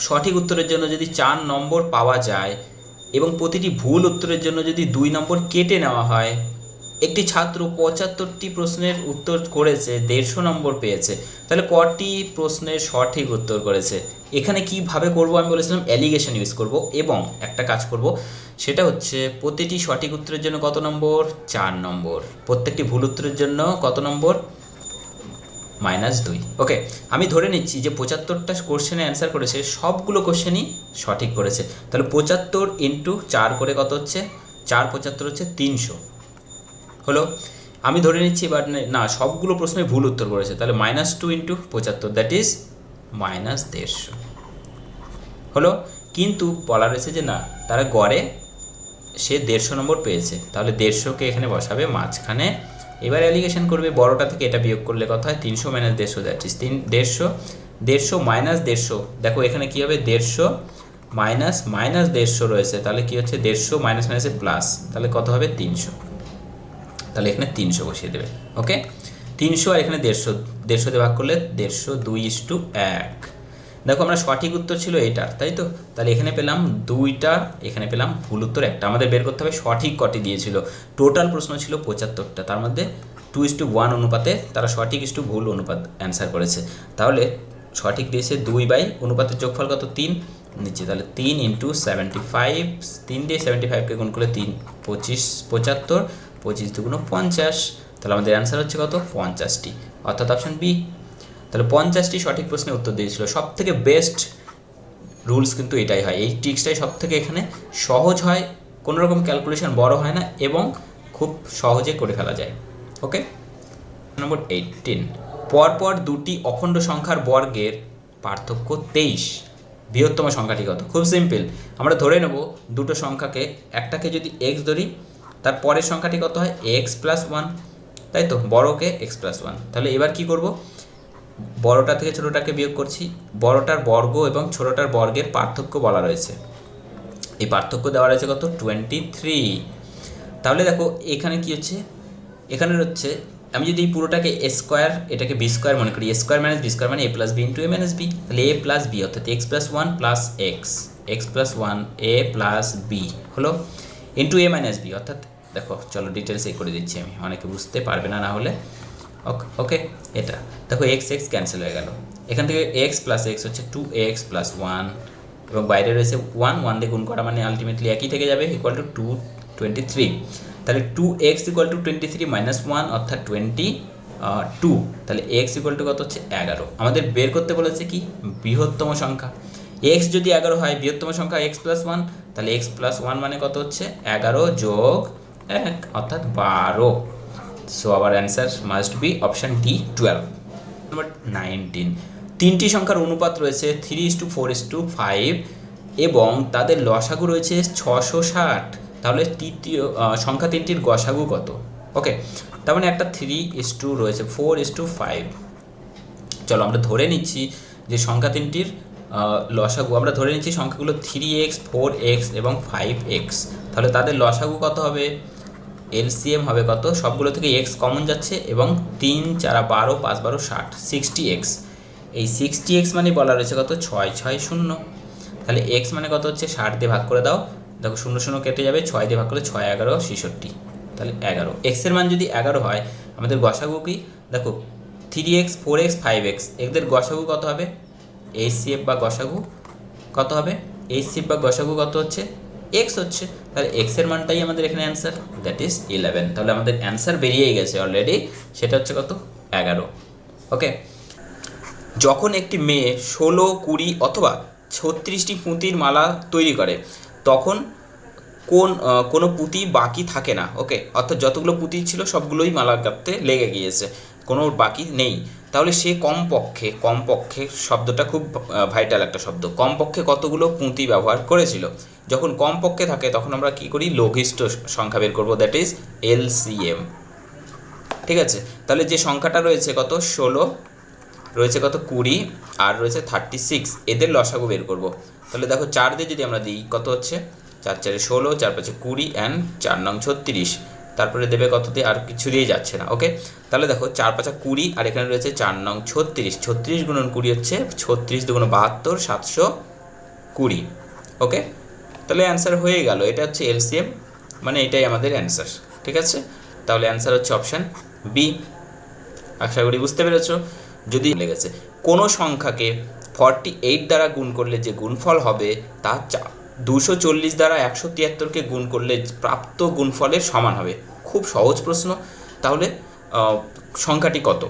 A: সঠিক উত্তরের জন্য যদি 4 নম্বর পাওয়া যায় এবং প্রতিটি ভুল উত্তরের জন্য যদি 2 নম্বর কেটে নেওয়া হয়, একটি ছাত্র 75টি প্রশ্নের উত্তর করেছে, 150 নম্বর পেয়েছে, তাহলে কটি প্রশ্নের সঠিক উত্তর করেছে? এখানে কিভাবে করব আমি বলেছিলাম অ্যালিগেশন ইউজ করব, এবং একটা কাজ করব, সেটা হচ্ছে প্রতিটি সঠিক উত্তরের জন্য কত নম্বর? 4 নম্বর। প্রত্যেকটি ভুল উত্তরের জন্য কত নম্বর? -2। ওকে, আমি ধরে নিচ্ছি যে 75টা কোশ্চেনে অ্যান্সার করেছে, সবগুলো কোশ্চেনই সঠিক করেছে, তাহলে 75 ইন্টু 4 করে কত হচ্ছে? 4 75 হচ্ছে 300 হলো। আমি ধরে নিচ্ছি এবার না, সবগুলো প্রশ্নে ভুল উত্তর করেছে, তাহলে -2 ইন্টু 75, দ্যাট ইজ -150 হলো। কিন্তু বলা রয়েছে যে না, তারা গড়ে সে 150 নম্বর পেয়েছে, তাহলে 150কে এখানে বসাবে মাঝখানে। এবার অ্যালিগেশন করবে, বড়টা থেকে এটা বিয়োগ করলে কত হয়? 300 - 150, দ্যাট ইজ 150, 150 - 150। দেখো এখানে কী হবে? 150 মাইনাস -150 রয়েছে, তাহলে কী হচ্ছে? 150 মাইনাস মাইনাসে প্লাস, তাহলে কত হবে? 300। তাহলে এখানে 300 বসিয়ে দেবে, ওকে। 300 আর এখানে 150, 150 দিয়ে ভাগ করলে 150, 2:1। দেখো আমরা সঠিক উত্তর ছিল এটার, তাই তো? তাহলে এখানে পেলাম 2টা, এখানে পেলাম ভুল উত্তর 1টা। আমাদের বের করতে হবে সঠিক কটি দিয়েছিল। টোটাল প্রশ্ন ছিল 75টা, তার মধ্যে 2:1 অনুপাতে তারা সঠিক ভুল অনুপাত অ্যান্সার করেছে। তাহলে সঠিক দিয়েছে 2 অনুপাতের যোগফল কত? 3 নিচে, তাহলে 3 ইন্টু 75, 3 দিয়ে 75কে গুণ করলে 3 25 75, 25 দুগুণ 50, তাহলে আমাদের অ্যান্সার হচ্ছে কত? 50টি, অর্থাৎ অপশন বি। তাহলে 50টি সঠিক প্রশ্নের উত্তর দিয়েছিল। সব থেকে বেস্ট রুলস কিন্তু এটাই হয়, এই ট্রিক্সটাই সব থেকে এখানে সহজ হয়, কোনো রকম ক্যালকুলেশন বড় হয় না এবং খুব সহজে করে ফেলা যায়। ওকে, নম্বর 18, পরপর দুটি অখণ্ড সংখ্যার বর্গের পার্থক্য 23, বৃহত্তম সংখ্যাটি কত? খুব সিম্পল, আমরা ধরে নেব দুটো সংখ্যাকে, একটাকে যদি x ধরি, তার পরের সংখ্যাটি কত হয়? x + 1, তাই তো? বড়কে x + 1। তাহলে এবার কি করব? বড়টা থেকে ছোটোটাকে বিয়োগ করছি, বড়টার বর্গ এবং ছোটোটার বর্গের পার্থক্য বলা রয়েছে। এই পার্থক্য দেওয়া রয়েছে কত? 23। তাহলে দেখো এখানে কি হচ্ছে? এখানে হচ্ছে আমি যদি এই পুরোটাকে a স্কোয়ার, এটাকে b স্কোয়ার মনে করি, a square minus b square মানে a + b into a minus b, তাহলে a + b অর্থাৎ x + 1 + x + 1 a + b হলো, ইন্টু a মাইনাস b, অর্থাৎ দেখো চলো ডিটেলস এই করে দিচ্ছি আমি, অনেকে বুঝতে পারবে না হলে। ওকে, এটা দেখো x ক্যান্সেল হয়ে গেল, এখান থেকে x + x হচ্ছে 2x + 1, এবং বাইরে রয়েছে 1 দিয়ে গুণ করা মানে আলটিমেটলি একই থেকে যাবে, = 23। তাহলে 2x = 23 - 1 অর্থাৎ 22, তাহলে x = কত হচ্ছে? 11। আমাদের বের করতে বলেছে কি? বৃহত্তম সংখ্যা। x যদি 11 হয়, বৃহত্তম সংখ্যা x + 1, তাহলে x + 1 মানে কত হচ্ছে? 11 + 1 অর্থাৎ 12। So our answer must B option D 12। নম্বর 19, তিনটি সংখ্যার অনুপাত রয়েছে 3:4:5 এবং তাদের লসাগু রয়েছে 660, তাহলে তৃতীয় সংখ্যা তিনটির গসাগু কত? ওকে, তার মানে একটা 3:2 রয়েছে, 4:5। চলো আমরা ধরে নিচ্ছি যে সংখ্যা তিনটির লসাগু, আমরা ধরে নিচ্ছি সংখ্যাগুলো 3x, 4x এবং 5x। তাহলে তাদের লসাগু কত হবে? এলসিএম হবে কত? সবগুলো থেকে x কমন যাচ্ছে এবং 3 4 12 5 12 60, 60x। এই 60x মানে বলা রয়েছে কত? 6 6 0। তাহলে x মানে কত হচ্ছে? 60 দিয়ে ভাগ করে দাও, দেখো 0 0 কেটে যাবে, 6 দিয়ে ভাগ করলে 6 11 66, তাহলে 11। x এর মান যদি 11 হয়, আমাদের গসাগু কি? দেখো 3x, 4x, 5x, এদের গসাগু কত হবে? এইচসিএফ বা গসাগু কত হবে? এইচসিএফ বা গসাগু কত হচ্ছে? x হচ্ছে। তাহলে x এর মানটাই আমাদের এখানে অ্যান্সার, দ্যাট ইজ 11। তাহলে আমাদের অ্যান্সার বেরিয়েই গেছে অলরেডি, সেটা হচ্ছে কত? 11। ওকে, যখন একটি মেয়ে 16, 20 অথবা 36টি পুঁতির মালা তৈরি করে, তখন কোনো পুঁতি বাকি থাকে না। ওকে, অর্থাৎ যতগুলো পুঁতি ছিল সবগুলোই মালা গাঁথতে লেগে গিয়েছে, কোনো বাকি নেই। তাহলে সে কমপক্ষে শব্দটা খুব ভাইটাল একটা শব্দ, কমপক্ষে কতগুলো পুঁতি ব্যবহার করেছিল। যখন কমপক্ষে থাকে তখন আমরা কি করি? লঘিষ্ঠ সংখ্যা বের করবো, দ্যাট ইজ এলসিএম। ঠিক আছে, তাহলে যে সংখ্যাটা রয়েছে কত? 16, রয়েছে কত? 20, আর রয়েছে 36, এদের লসাগু বের করব। তাহলে দেখো 4 দিয়ে যদি আমরা দিই কত হচ্ছে? 4 4 16, 4 5 20 অ্যান্ড 4 9 36, তারপরে দেবে কত দিয়ে? আর কিছু দিয়ে যাচ্ছে না। ওকে, তাহলে দেখো 4 5 20 আর এখানে রয়েছে 4 9 36, 36 গুণন 20 হচ্ছে 36 দুগুণ 72, 720। ওকে, তাহলে অ্যান্সার হয়ে গেল, এটা হচ্ছে এলসিএম, মানে এটাই আমাদের অ্যান্সার। ঠিক আছে, তাহলে অ্যান্সার হচ্ছে অপশান বি। আশা করি বুঝতে পেরেছো। যদি লেগেছে কোনো সংখ্যাকে 48 দ্বারা গুণ করলে যে গুণফল হবে তা 240 দ্বারা 173কে গুণ করলে প্রাপ্ত গুণফলের সমান হবে। খুব সহজ প্রশ্ন। তাহলে সংখ্যাটি কত?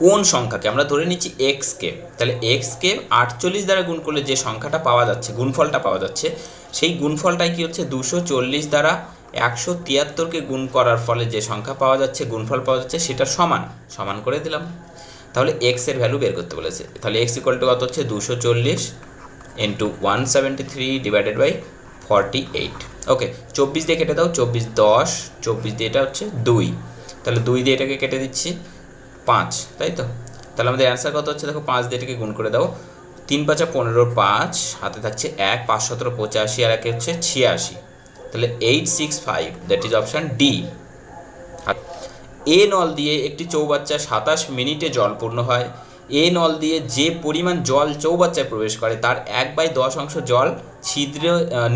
A: কোন সংখ্যাকে? আমরা ধরে নিচ্ছি এক্সকে, তাহলে এক্সকে 48 দ্বারা গুণ করলে যে সংখ্যাটা পাওয়া যাচ্ছে, গুণফলটা পাওয়া যাচ্ছে, সেই গুণফলটাই কি হচ্ছে? 240 দ্বারা 173কে গুণ করার ফলে যে সংখ্যা পাওয়া যাচ্ছে, গুণফল পাওয়া যাচ্ছে, সেটা সমান করে দিলাম। তাহলে এক্স এর ভ্যালু বের করতে বলেছে, তাহলে এক্স ইকুয়াল টু কত হচ্ছে? 240 ইন্টু 173 ডিভাইডেড বাই 48। ওকে, 24 দিয়ে কেটে দাও, 24 10, 24 দিয়ে এটা হচ্ছে 2, তাহলে 2 দিয়ে এটাকে কেটে দিচ্ছি 5, তাই তো? তাহলে আমাদের অ্যান্সার কত হচ্ছে? দেখো 5 দিয়ে এটাকে গুণ করে দাও, 3 5 15, 5 হাতে থাকছে 1, 5 17 85 আর একে হচ্ছে 86, তাহলে 865, দ্যাট ইজ অপশান ডি। এ নল দিয়ে একটি চৌবাচ্চা 27 মিনিটে জল পূর্ণ হয়। এ নল দিয়ে যে পরিমাণ জল চৌবাচ্চায় প্রবেশ করে তার 1/10 জল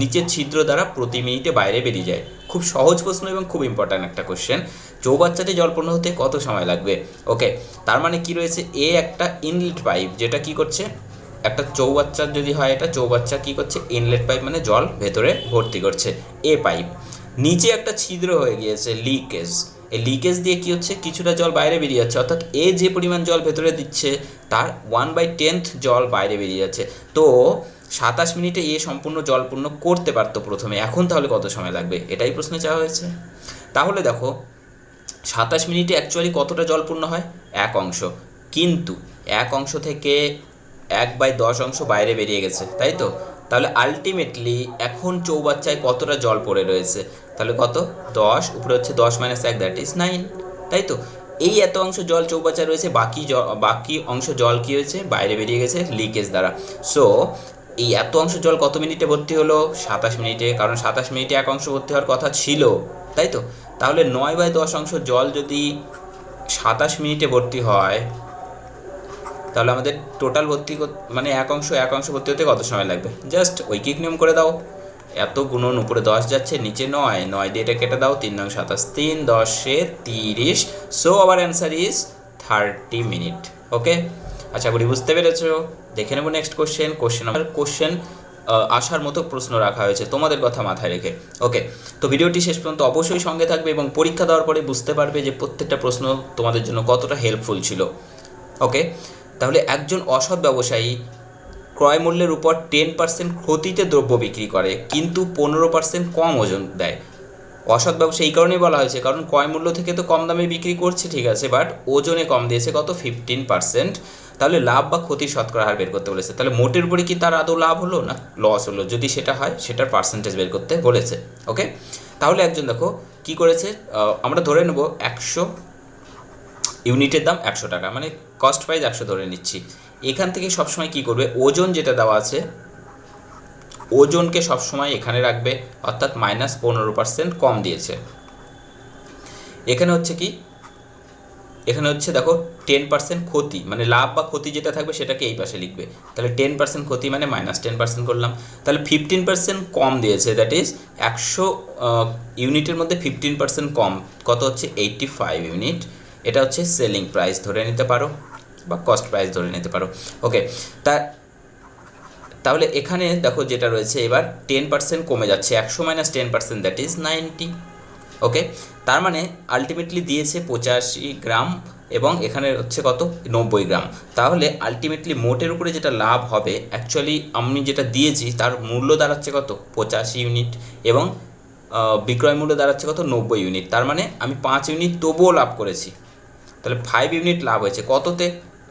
A: নিচের ছিদ্র দ্বারা প্রতি মিনিটে বাইরে বেরিয়ে যায়। খুব সহজ প্রশ্ন এবং খুব ইম্পর্ট্যান্ট একটা কোশ্চেন। চৌবাচ্চাটি জল পূর্ণ হতে কত সময় লাগবে? ওকে, তার মানে কি রয়েছে? এ একটা ইনলেট পাইপ, যেটা কি করছে? একটা চৌবাচ্চা যদি হয়, এটা চৌবাচ্চা কি করছে? ইনলেট পাইপ মানে জল ভেতরে ভর্তি করছে, এ পাইপ। নিচে একটা ছিদ্র হয়ে গিয়েছে, লিকেজ। এই লিকেজ দিয়ে কি হচ্ছে? কিছুটা জল বাইরে বেরিয়ে যাচ্ছে, অর্থাৎ এ যে পরিমাণ জল ভেতরে দিচ্ছে তার 1/10 জল বাইরে বেরিয়ে যাচ্ছে। তো 27 মিনিটে এ সম্পূর্ণ জল পূর্ণ করতে পারতো প্রথমে, এখন তাহলে কত সময় লাগবে? এটাই প্রশ্নে চাওয়া হয়েছে। তাহলে দেখো 27 মিনিটে অ্যাকচুয়ালি কতটা জল পূর্ণ হয়? 1 অংশ, কিন্তু 1 অংশ থেকে 1/10 বাইরে বেরিয়ে গেছে, তাই তো? তাহলে আলটিমেটলি এখন চৌবাচ্চায় কতটা জল পড়ে রয়েছে? তাহলে কত? 10, উপরে হচ্ছে 10 - 1, দ্যাট ইজ 9, তাই তো? এই এত অংশ জল চৌবাচ্চায় রয়েছে, বাকি অংশ জল কি হয়েছে? বাইরে বেরিয়ে গেছে লিকেজ দ্বারা। সো এই এত অংশ জল কত মিনিটে ভর্তি হলো? 27 মিনিটে, কারণ 27 মিনিটে 1 অংশ ভর্তি হওয়ার কথা ছিল, তাই তো? তাহলে 9/10 জল যদি 27 মিনিটে ভর্তি হয়, তাহলে আমাদের টোটাল ভর্তি মানে 1 অংশ ভর্তি হতে কত সময় লাগবে? জাস্ট ঐকিক নিয়ম করে দাও, এত গুণন, উপরে 10 যাচ্ছে, নিচে 9, 9 দিয়ে এটা কেটে দাও, 3 9 27, 3 10 30। So our answer is 30 minute. Okay, আশা করি বুঝতে পেরেছো। দেখে নেবো নেক্সট কোশ্চেন আসার মতো প্রশ্ন রাখা হয়েছে তোমাদের কথা মাথায় রেখে। ওকে, তো ভিডিওটি শেষ পর্যন্ত অবশ্যই সঙ্গে থাকবে এবং পরীক্ষা দেওয়ার পরে বুঝতে পারবে যে প্রত্যেকটা প্রশ্ন তোমাদের জন্য কতটা হেল্পফুল ছিল। ওকে, তাহলে একজন অসৎ ব্যবসায়ী ক্রয় মূল্যের উপর 10% ক্ষতিতে দ্রব্য বিক্রি করে, কিন্তু 15% কম ওজন দেয়। অসৎ ব্যবসা এই কারণেই বলা হয়েছে, কারণ ক্রয় মূল্য থেকে তো কম দামে বিক্রি করছে, ঠিক আছে, বাট ওজনে কম দিয়েছে, কত? 15%। তাহলে লাভ বা ক্ষতির শতকরা হার বের করতে বলেছে। তাহলে মোটের উপরে কি তার আদৌ লাভ হলো না লস হলো? যদি সেটা হয়, সেটার পার্সেন্টেজ বের করতে বলেছে। ওকে, তাহলে একজন দেখো কি করেছে, আমরা ধরে নেব 100 ইউনিটের দাম 100 টাকা, মানে কস্ট প্রাইস 100 ধরে নিচ্ছি। এখান থেকে সবসময় কি করবে, ওজন যেটা দেওয়া আছে ওজনকে সবসময় এখানে রাখবে, অর্থাৎ -15% কম দিয়েছে। এখানে হচ্ছে কি, এখানে হচ্ছে দেখো 10% ক্ষতি, মানে লাভ বা ক্ষতি যেটা থাকবে সেটাকে এই পাশে লিখবে। তাহলে 10% ক্ষতি মানে -10% করলাম। তাহলে 15% কম দিয়েছে, দ্যাট ইজ 100 ইউনিটের মধ্যে 15% কম, কত হচ্ছে 85 ইউনিট। এটা হচ্ছে সেলিং প্রাইস ধরে নিতে পারো বা কস্ট প্রাইস ধরে নিতে পারো। ওকে, তাহলে এখানে দেখো যেটা রয়েছে এবার 10% কমে যাচ্ছে, 100 - 10% দ্যাট ইজ 90। ওকে, তার মানে আলটিমেটলি দিয়েছে 85 গ্রাম এবং এখানে হচ্ছে কত 90 গ্রাম। তাহলে আলটিমেটলি মোটের উপরে যেটা লাভ হবে, অ্যাকচুয়ালি আমি যেটা দিয়েছি তার মূল্য দাঁড়াচ্ছে কত 85 ইউনিট এবং বিক্রয় মূল্য দাঁড়াচ্ছে কত 90 ইউনিট। তার মানে আমি 5 ইউনিট তবুও লাভ করেছি। তাহলে 5 ইউনিট লাভ হয়েছে কততে,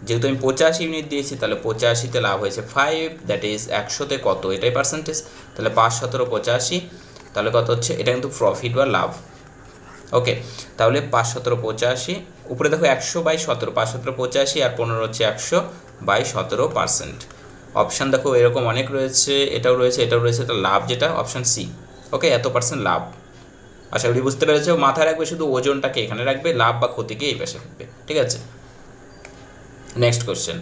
A: যেহেতু আমি 85 ইউনিট দিয়েছি তাহলে 85তে লাভ হয়েছে 5, দ্যাট ইজ 100তে কত, এটাই পার্সেন্টেজ। তাহলে 5 × 17 85, তাহলে কত হচ্ছে, এটা কিন্তু প্রফিট বা লাভ। ওকে, তাহলে 5 × 17 85, উপরে দেখো 100/17, 5 × 17 85 আর 15 হচ্ছে 100/17%। অপশান দেখো এরকম অনেক রয়েছে, এটাও রয়েছে, এটাও রয়েছে, এটা লাভ যেটা অপশান সি। ওকে, এত % লাভ। আশা করি বুঝতে পেরেছো। মাথায় রাখবে শুধু ওজনটাকে এখানে রাখবে, লাভ বা ক্ষতিকে এই পাশে রাখবে, ঠিক আছে। নেক্সট কোশ্চেন,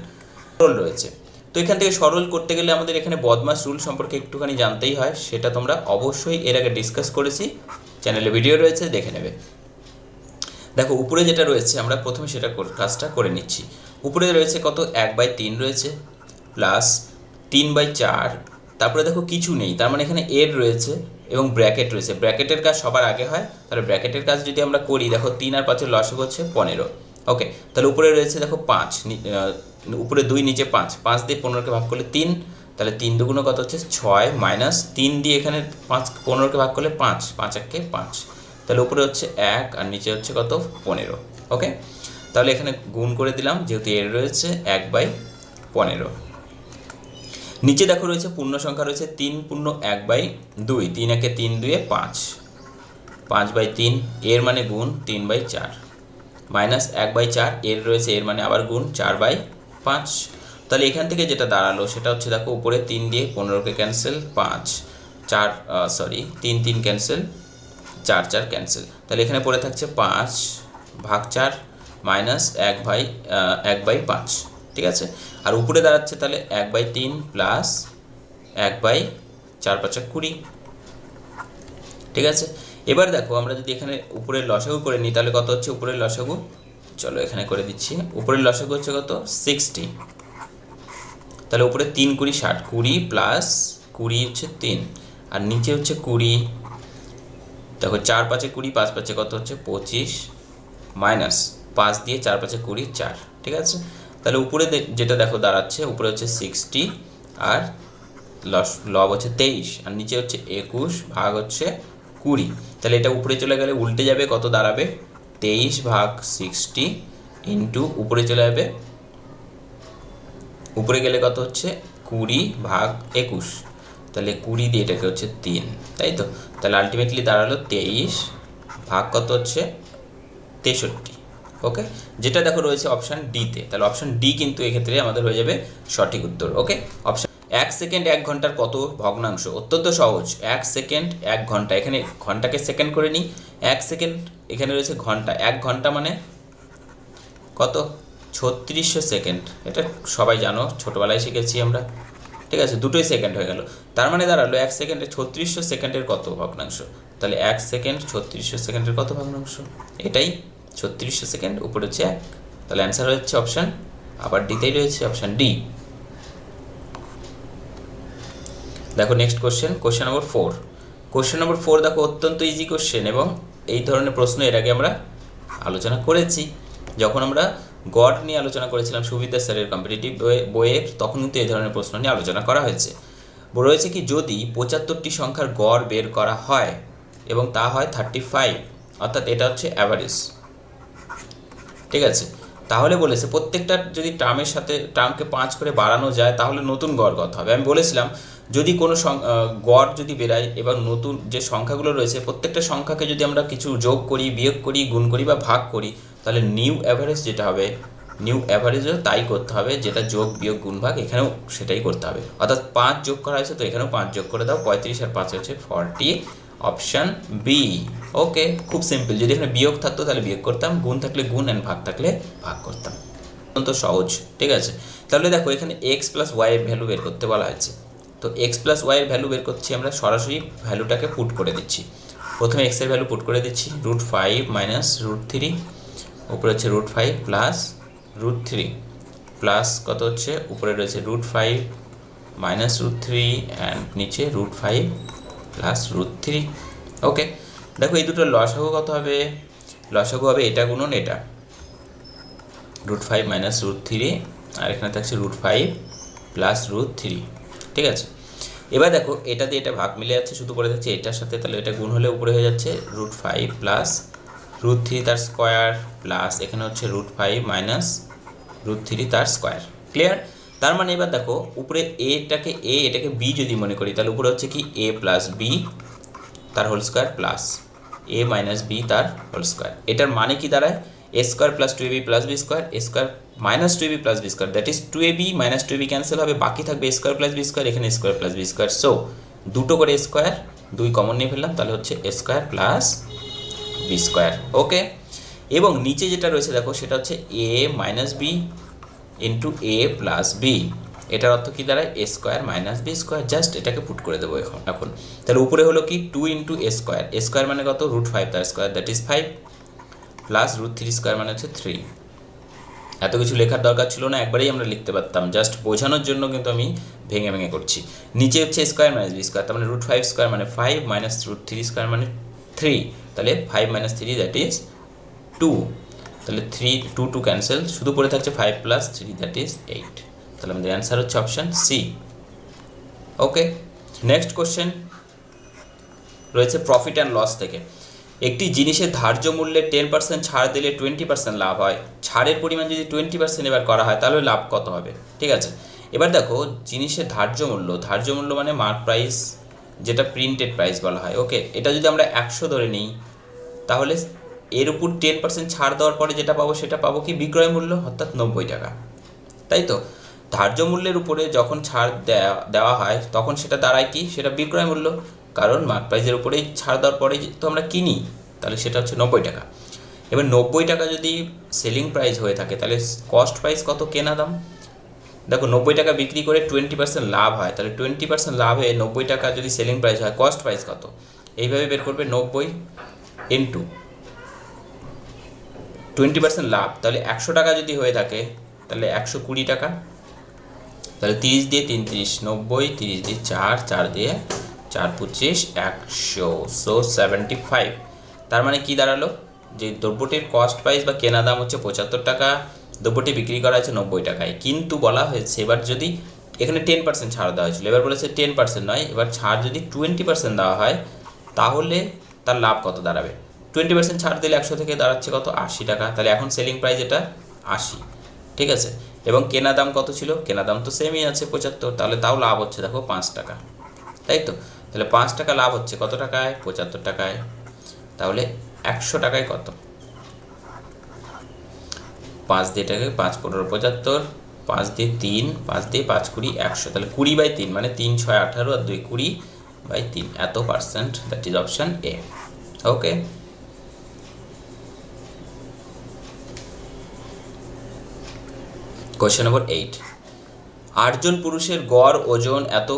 A: সরল রয়েছে। তো এখান থেকে সরল করতে গেলে আমাদের এখানে বদমাস রুল সম্পর্কে একটুখানি জানতেই হয়, সেটা তোমরা অবশ্যই এর আগে ডিসকাস করেছি, চ্যানেলে ভিডিও রয়েছে, দেখে নেবে। দেখো উপরে যেটা রয়েছে আমরা প্রথমে সেটা কাজটা করে নিচ্ছি। উপরে রয়েছে কত 1/3 রয়েছে প্লাস 3/4, তারপরে দেখো কিছু নেই, তার মানে এখানে এর রয়েছে এবং ব্র্যাকেট রয়েছে। ব্র্যাকেটের কাজ সবার আগে হয়, তাহলে ব্র্যাকেটের কাজ যদি আমরা করি, দেখো 3 আর 5 লসাগু হচ্ছে 15। ওকে, তাহলে উপরে রয়েছে দেখো 5, উপরে 2 নিচে 5, 5 দিয়ে 15কে ভাগ করলে 3, তাহলে 3 দুগুণ কত হচ্ছে 6 মাইনাস 3 দিয়ে এখানে 5 15কে ভাগ করলে 5, 5 একে 5, তাহলে উপরে হচ্ছে 1 আর নিচে হচ্ছে কত 15। ওকে, তাহলে এখানে গুণ করে দিলাম, যেহেতু এর রয়েছে 1/15। নিচে দেখো রয়েছে পূর্ণ সংখ্যা রয়েছে 3 পূর্ণ 1/2, 3 একে 3 2 5, 5/3 এর মানে গুণ 3/4 মাইনাস 1/4 এর রয়েছে, এর মানে আবার গুণ 4/5। তাহলে এখান থেকে যেটা দাঁড়ালো সেটা হচ্ছে দেখো উপরে 3 দিয়ে 15কে ক্যান্সেল, 5 4 3 3 ক্যান্সেল, 4 4 ক্যান্সেল, তাহলে এখানে পড়ে থাকছে 5/4 মাইনাস 1/5, ঠিক আছে। আর উপরে দাঁড়াচ্ছে তাহলে 1/3 প্লাস 1/4 5 20, ঠিক আছে। এবার দেখো আমরা যদি এখানে উপরের লসাগু করে নিই তাহলে কত হচ্ছে উপরের লসাগু, চলো এখানে করে দিচ্ছি। উপরের লসাগু হচ্ছে কত 60, তাহলে উপরে 3 20 60, 20 প্লাস 20 হচ্ছে 3 আর নিচে হচ্ছে 20, দেখো 4 5 20, 5 5 কত হচ্ছে 25 মাইনাস 5 দিয়ে 4 5 20 4, ঠিক আছে। তাহলে উপরে যেটা দেখো দাঁড়াচ্ছে, উপরে হচ্ছে 60 আর লব হচ্ছে 23 আর নিচে হচ্ছে 21 ভাগ হচ্ছে 20, তাহলে এটা উপরে চলে গেলে উল্টে যাবে, কত দাঁড়াবে 23/60 ইন্টু উপরে চলে যাবে, উপরে গেলে কত হচ্ছে 20/21, তাহলে 20 দিয়ে এটাকে হচ্ছে 3, তাই তো। তাহলে আলটিমেটলি দাঁড়ালো 23 ভাগ কত হচ্ছে 63। ওকে, যেটা দেখো রয়েছে অপশান ডিতে, তাহলে অপশান ডি কিন্তু এক্ষেত্রে আমাদের হয়ে যাবে সঠিক উত্তর। ওকে, অপশান 1 সেকেন্ড 1 ঘন্টার কত ভগ্নাংশ, অত্যন্ত সহজ। 1 সেকেন্ড 1 ঘন্টা, এখানে ঘন্টাকে সেকেন্ড করে নিই, 1 সেকেন্ড এখানে রয়েছে ঘন্টা, 1 ঘন্টা মানে কত 3600 সেকেন্ড, এটা সবাই জানো, ছোটোবেলায় শিখেছি আমরা, ঠিক আছে। দুটোই সেকেন্ড হয়ে গেল, তার মানে দাঁড়ালো 1 সেকেন্ডে 3600 সেকেন্ডের কত ভগ্নাংশ, তাহলে 1 সেকেন্ড 3600 সেকেন্ডের কত ভগ্নাংশ, এটাই 3600 সেকেন্ড, উপরে হচ্ছে 1, তাহলে অ্যান্সার হচ্ছে অপশান, আবার ডিতেই রয়েছে অপশান ডি। দেখো নেক্সট কোশ্চেন, কোশ্চেন নম্বর 4। কোশ্চেন নম্বর 4 দেখো অত্যন্ত ইজি কোশ্চেন এবং এই ধরনের প্রশ্ন এর আগে আমরা আলোচনা করেছি, যখন আমরা গড় নিয়ে আলোচনা করেছিলাম সুবিদ্যা স্যারের কম্পিটিটিভ বইয়ের, তখন কিন্তু এই ধরনের প্রশ্ন নিয়ে আলোচনা করা হয়েছে। রয়েছে কি যদি 75টি সংখ্যার গড় বের করা হয় এবং তা হয় 35, অর্থাৎ এটা হচ্ছে অ্যাভারেজ, ঠিক আছে। তাহলে বলেছে প্রত্যেকটা যদি টার্মের সাথে টার্মকে 5 করে বাড়ানো যায় তাহলে নতুন গড় কত হবে। আমি বলেছিলাম যদি কোনো গড় যদি বেরায়, এবার নতুন যে সংখ্যাগুলো রয়েছে প্রত্যেকটা সংখ্যাকে যদি আমরা কিছু যোগ করি, বিয়োগ করি, গুণ করি বা ভাগ করি, তাহলে নিউ অ্যাভারেজ যেটা হবে, নিউ অ্যাভারেজও তাই করতে হবে, যেটা যোগ বিয়োগ গুণ ভাগ এখানেও সেটাই করতে হবে। অর্থাৎ 5 যোগ করা হয়েছে তো এখানেও 5 যোগ করে দাও, 35 আর 5 হচ্ছে 40, অপশান বি। ওকে, খুব সিম্পল। যদি এখানে বিয়োগ থাকতো তাহলে বিয়োগ করতাম, গুণ থাকলে গুণ, অ্যান্ড ভাগ থাকলে ভাগ করতাম। অত্যন্ত সহজ, ঠিক আছে। তাহলে দেখো এখানে এক্স প্লাস ওয়াই এর ভ্যালু বের করতে বলা হয়েছে। তো এক্স প্লাস ওয়াই এর ভ্যালু বের করছি, আমরা সরাসরি ভ্যালুটাকে পুট করে দিচ্ছি। প্রথমে এক্স এর ভ্যালু পুট করে দিচ্ছি, √5 মাইনাস √3, উপরে হচ্ছে √5 প্লাস √3, প্লাস কত হচ্ছে, উপরে রয়েছে √5 মাইনাস √3 অ্যান্ড নিচে √5 প্লাস √3। ওকে, দেখো এই দুটো লসাগু কত হবে, লসাগু হবে এটা গুণন এটা, √5 মাইনাস √3, আর এখানে থাকছে √5 প্লাস √3, ঠিক আছে। এবার দেখো এটা দিয়ে এটা ভাগ মিলে যাচ্ছে, শুধু করে যাচ্ছে এটার সাথে, তাহলে এটা গুণ হলে উপরে হয়ে যাচ্ছে √5 প্লাস √3 তার স্কোয়ার, প্লাস এখানে হচ্ছে √5 মাইনাস √3 তার স্কোয়ার। ক্লিয়ার? তার মানে এবার দেখো উপরে এটাকে এ, এটাকে বি যদি মনে করি, তাহলে উপরে হচ্ছে কি এ প্লাস বি তার whole square plus A minus B তার হোল স্কোয়ার। এটার মানে কি দাঁড়ায়, A square plus 2ab plus B square, A square minus 2ab plus B square, that is 2ab minus 2ab cancel হবে, বাকি থাকবে A square plus B square, এখানে square plus B square. So দুটো করে স্কোয়ার, 2 কমন নিয়ে ফেললাম, তাহলে হচ্ছে A square plus B square. ওকে, এবং নিচে যেটা রয়েছে দেখো সেটা হচ্ছে A minus B into A plus B, এটার অর্থ কি দাঁড়ায়, A square minus B square. Just এটাকে পুট করে দেবো এখন। তাহলে উপরে হলো কি 2 into A square, A square মানে কত, √5 তার square, that is 5, plus √3 square মানে হচ্ছে 3। এত কিছু লেখার দরকার ছিল না, একবারেই আমরা লিখতে পারতাম, জাস্ট বোঝানোর জন্য কিন্তু আমি ভেঙে ভেঙে করছি। নিচে হচ্ছে স্কোয়ার মাইনাস বি স্কোয়ার, তার মানে √5 স্কোয়ার মানে 5 মাইনাস √3 স্কোয়ার মানে 3, তাহলে 5 মাইনাস 3 দ্যাট ইজ 2, তাহলে 3 2 ক্যান্সেল, শুধু পড়ে থাকছে 5 প্লাস 3 দ্যাট ইজ 8। তাহলে আমাদের অ্যান্সার হচ্ছে অপশান সি। ওকে, নেক্সট কোশ্চেন রয়েছে প্রফিট অ্যান্ড লস থেকে। একটি জিনিসের ধার্য মূল্যে 10% ছাড় দিলে 20% লাভ হয়, ছাড়ের পরিমাণ যদি 20% এবার করা হয় তাহলে লাভ কত হবে, ঠিক আছে। এবার দেখো জিনিসের ধার্য মূল্য মানে মার্ক প্রাইস, যেটা প্রিন্টেড প্রাইস বলা হয়। ওকে, এটা যদি আমরা 100 ধরে নিই, তাহলে এর উপর 10% ছাড় দেওয়ার পরে যেটা পাবো সেটা পাবো কি বিক্রয় মূল্য, অর্থাৎ 90 টাকা, তাই তো। ধার্য মূল্যের উপরে যখন ছাড় দেওয়া হয় তখন সেটা দাঁড়ায় কি, সেটা বিক্রয় মূল্য, কারণ মার্ক প্রাইসের উপরেই ছাড় দেওয়ার পরেই তো আমরা কিনি, তাহলে সেটা হচ্ছে 90 টাকা। এবার 90 টাকা যদি সেলিং প্রাইস হয়ে থাকে তাহলে কস্ট প্রাইস কত, কেনা দাম। দেখো 90 টাকা বিক্রি করে 20% লাভ হয়, তাহলে 20% লাভ হয়ে 90 টাকা যদি সেলিং প্রাইস হয়, কস্ট প্রাইস কত, এইভাবে বের করবে 90 ইন্টু 20% লাভ, তাহলে 100 টাকা যদি হয়ে থাকে তাহলে 120 টাকা, তাহলে 30 দিয়ে 3 30 90, 30 দিয়ে 4 4 দিয়ে 4 25 100, সো 75। তার মানে কি দাঁড়ালো, যে দ্রব্যটির কস্ট প্রাইস বা কেনা দাম হচ্ছে 75 টাকা, দ্রব্যটি বিক্রি করা হয়েছে 90 টাকায়, কিন্তু বলা হয়েছে এবার যদি এখানে 10% ছাড় দেওয়া হয়েছিল, এবার বলেছে 10% নয়, এবার ছাড় যদি 20% দেওয়া হয় তাহলে তার লাভ কত দাঁড়াবে। 20% ছাড় দিলে 100 থেকে দাঁড়াচ্ছে কত, 80 টাকা, তাহলে এখন সেলিং প্রাইস এটা 80, ঠিক আছে। এবং কেনা দাম কত ছিল, কেনা দাম তো সেমই আছে 75, তাহলে তাও লাভ হচ্ছে দেখো 5 টাকা, তাই তো। তাহলে 5 টাকা লাভ হচ্ছে কত টাকায়, 75 টাকায়, তাহলে 100 টাকায় কত, 5 দিয়ে টাকা 5 15 75, 5 দিয়ে 3, 5 দিয়ে 5 20 100, তাহলে 20/3 মানে 3 6 18 আর 2 20/3, এত percent, that is option A. Okay, question number 8, 8 জন পুরুষের গড় ওজন এত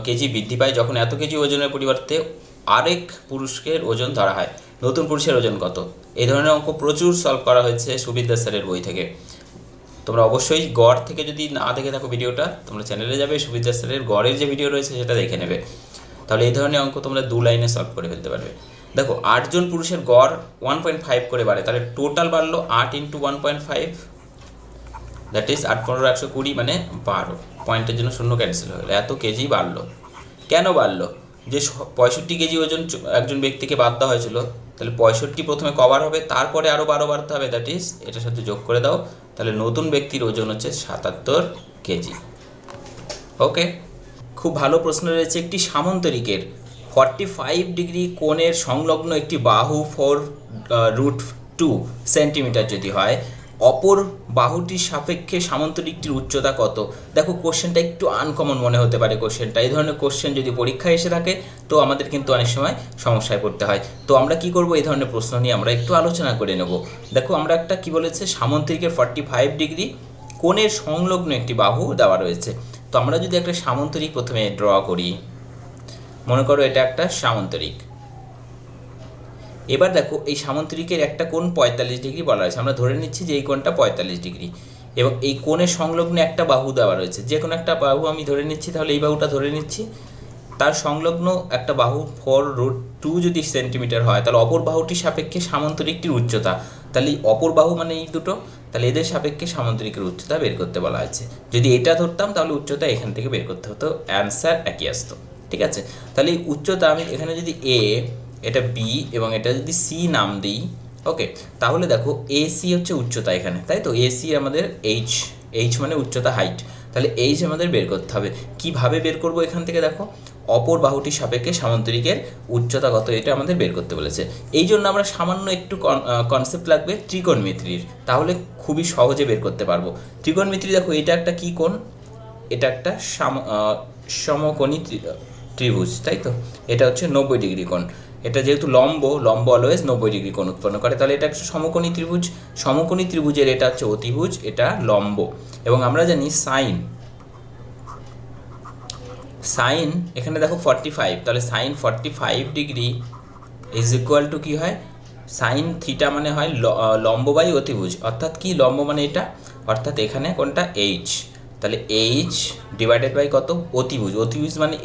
A: কেজি বৃদ্ধি পায় যখন এত কেজি ওজনের পরিবর্তে আরেক পুরুষের ওজন ধরা হয়, নতুন পুরুষের ওজন কত। এই ধরনের অঙ্ক প্রচুর সলভ করা হয়েছে সুবিদ্যা স্যারের বই থেকে। তোমরা অবশ্যই গড় থেকে যদি না দেখে থাকো ভিডিওটা, তোমরা চ্যানেলে যাবে, সুবিদ্যা স্যারের গড়ের যে ভিডিও রয়েছে সেটা দেখে নেবে, তাহলে এই ধরনের অঙ্ক তোমরা 2 লাইনে সলভ করে ফেলতে পারবে। দেখো 8 জন পুরুষের গড় 1.5 করে বাড়ে, তাহলে টোটাল বাড়লো 8 ইন্টু 1.5, দ্যাট ইজ 8 15 120 মানে 12, পয়েন্টের জন্য শূন্য ক্যান্সেল হয়ে গেলো, এত কেজি বাড়লো। কেন বাড়লো, যে 65 কেজি ওজন একজন ব্যক্তিকে বাদ দেওয়া হয়েছিল, তাহলে 65 প্রথমে কভার হবে, তারপরে আরও 12 বাড়তে হবে, দ্যাট ইজ এটার সাথে যোগ করে দাও, তাহলে নতুন ব্যক্তির ওজন হচ্ছে 77 কেজি। ওকে, খ খুব ভালো প্রশ্ন রয়েছে, একটি সামান্তরিকের 45 ডিগ্রি কোণের সংলগ্ন একটি বাহু 4√2 সেন্টিমিটার যদি হয়, অপর বাহুটির সাপেক্ষে সামান্তরিকটির উচ্চতা কত? দেখো কোশ্চেনটা একটু আনকমন মনে হতে পারে কোশ্চেনটা, এই ধরনের কোশ্চেন যদি পরীক্ষায় এসে থাকে তো আমাদের কিন্তু অনেক সময় সমস্যায় পড়তে হয়। তো আমরা কি করব, এই ধরনের প্রশ্ন নিয়ে আমরা একটু আলোচনা করে নেব। দেখো আমরা একটা কি বলেছে, সামান্তরিকের 45 ডিগ্রি কোণের সংলগ্ন একটি বাহু দেওয়া রয়েছে। তো আমরা যদি একটা সামান্তরিক প্রথমে ড্র করি, মনে করো এটা একটা সামান্তরিক। এবার দেখো এই সামান্তরিকের একটা কোণ 45 ডিগ্রি বলা হয়েছে, আমরা ধরে নিচ্ছি যে এই কোণটা 45 ডিগ্রি এবং এই কোণের সংলগ্ন একটা বাহু দেওয়া রয়েছে, যে কোনো একটা বাহু আমি ধরে নিচ্ছি, তাহলে এই বাহুটা ধরে নিচ্ছি, তার সংলগ্ন একটা বাহু 4√2 যদি সেন্টিমিটার হয়, তাহলে অপর বাহুটির সাপেক্ষে সামান্তরিকটির উচ্চতা, তাহলে অপর বাহু মানে এই দুটো, তাহলে এদের সাপেক্ষে সামান্তরিকের উচ্চতা বের করতে বলা হয়েছে। যদি এটা ধরতাম তাহলে উচ্চতা এখান থেকে বের করতে হতো, অ্যান্সার একই আসতো। ঠিক আছে, তাহলে এই উচ্চতা আমি এখানে যদি এ, এটা বি এবং এটা যদি সি নাম দিই, ওকে, তাহলে দেখো এসি হচ্ছে উচ্চতা এখানে, তাই তো এসি আমাদের এইচ মানে উচ্চতা, হাইট, তাহলে এইচ আমাদের বের করতে হবে। কিভাবে বের করব, এখান থেকে দেখো অপর বাহুটির সাপেক্ষে সামান্তরিকের উচ্চতা কত এটা আমাদের বের করতে বলেছে। এই জন্য আমরা সামান্য একটু কনসেপ্ট লাগবে ত্রিকোণমিতির, তাহলে খুবই সহজে বের করতে পারবো। ত্রিকোণমিতি দেখো এটা একটা কি কোণ, এটা একটা সমকোণী ত্রিভুজ, তাই তো, এটা হচ্ছে 90 ডিগ্রি কোণ। এটা যেহেতু লম্ব অলওয়েজ 90 ডিগ্রি কোণ উৎপন্ন করে, তাহলে এটা একটা সমকোণী ত্রিভুজ। সমকোণী ত্রিভুজের এটা হচ্ছে অতিভুজ, এটা লম্ব। এবং আমরা জানি সাইন এখানে দেখো 45, তাহলে sine 45 degree is equal to কী হয়, সাইন থিটা মানে হয় লম্ব বাই অতিভুজ, অর্থাৎ কি লম্ব মানে এটা, অর্থাৎ এখানে কোনটা এইচ, তাহলে এইচ ডিভাইডেড বাই কত, অতিভুজ মানে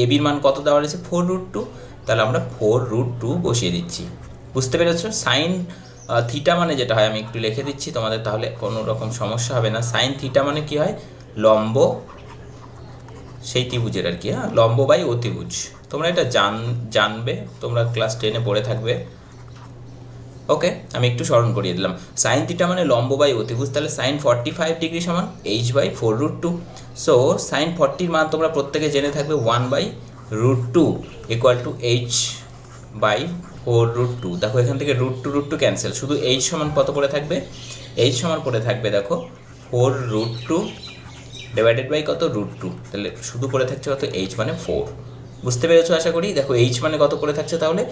A: এবির মান কত দেওয়া রয়েছে 4√2, তাহলে আমরা 4√2 বসিয়ে দিচ্ছি। বুঝতে পেরেছো? সাইন থিটা মানে যেটা হয়, আমি একটু লিখে দিচ্ছি তোমাদের, তাহলে কোনো রকম সমস্যা হবে না। সাইন থিটা মানে কি হয়, লম্ব সেই ত্রিভুজের আর কি, হ্যাঁ, লম্ব বাই অতিভুজ। তোমরা এটা জানবে, তোমরা ক্লাস 10-এ পড়ে থাকবে। ওকে, আমি একটু স্মরণ করিয়ে দিলাম। সাইন থিটা মানে লম্ব বাই অতিভুজ, তাহলে সাইন 45 ডিগ্রি সমান এইচ বাই 4√2। সো সাইন 40-র মান তোমরা প্রত্যেকে জেনে থাকবে 1/√2 ইকুয়াল টু এইচ বাই 4√2। দেখো এখান থেকে √2 ক্যান্সেল, শুধু এইচ সমান কত পড়ে থাকবে, এইচ সমান পড়ে থাকবে দেখো 4√2 ডিভাইডেড বাই কত, √2, তাহলে শুধু পড়ে থাকছে কত, এইচ মানে 4। বুঝতে পেরেছো আশা করি? দেখো এইচ মানে কত পড়ে থাকছে, তাহলে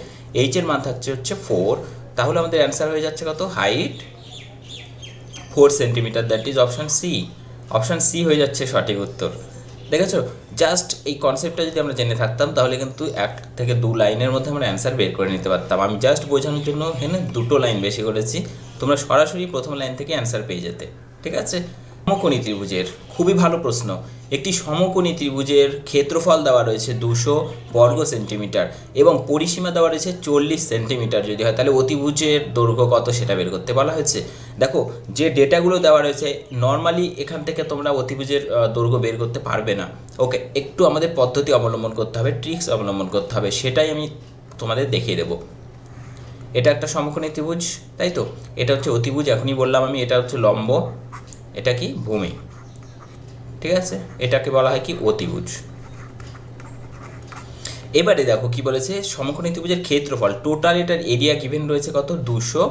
A: এইচের মান থাকছে হচ্ছে 4, তাহলে আমাদের অ্যান্সার হয়ে যাচ্ছে কত, height 4 centimetre, that is option C. Option C হয়ে যাচ্ছে সঠিক উত্তর। দেখেছো, জাস্ট এই কনসেপ্টটা যদি আমরা জেনে থাকতাম তাহলে কিন্তু 1 থেকে 2 লাইনের মধ্যে আমরা অ্যান্সার বের করে নিতে পারতাম। আমি জাস্ট বোঝানোর জন্য এখানে 2টো লাইন বেশি করেছি, তোমরা সরাসরি প্রথম লাইন থেকে অ্যান্সার পেয়ে যেতে। ঠিক আছে, সমকোণী ত্রিভুজের খুবই ভালো প্রশ্ন। একটি সমকোণী ত্রিভুজের ক্ষেত্রফল দেওয়া রয়েছে 200 বর্গ সেন্টিমিটার এবং পরিসীমা দেওয়া রয়েছে 40 সেন্টিমিটার যদি হয়, তাহলে অতিভুজের দৈর্ঘ্য কত সেটা বের করতে বলা হয়েছে। দেখো যে ডেটাগুলো দেওয়া রয়েছে, নর্মালি এখান থেকে তোমরা অতিভুজের দৈর্ঘ্য বের করতে পারবে না। ওকে, একটু আমাদের পদ্ধতি অবলম্বন করতে হবে, ট্রিক্স অবলম্বন করতে হবে, সেটাই আমি তোমাদের দেখিয়ে দেবো। এটা একটা সমকোণী ত্রিভুজ, তাই তো, এটা হচ্ছে অতিভুজ, এখনই বললাম আমি, এটা হচ্ছে লম্ব, এটা কি ভূমি। ঠিক আছে, এটাকে বলা হয় কি অতিভুজ। এবারে দেখো কি বলেছে, সমকোণী ত্রিভুজের ক্ষেত্রফল টোটাল, এটার এরিয়া গিভেন রয়েছে কত, 200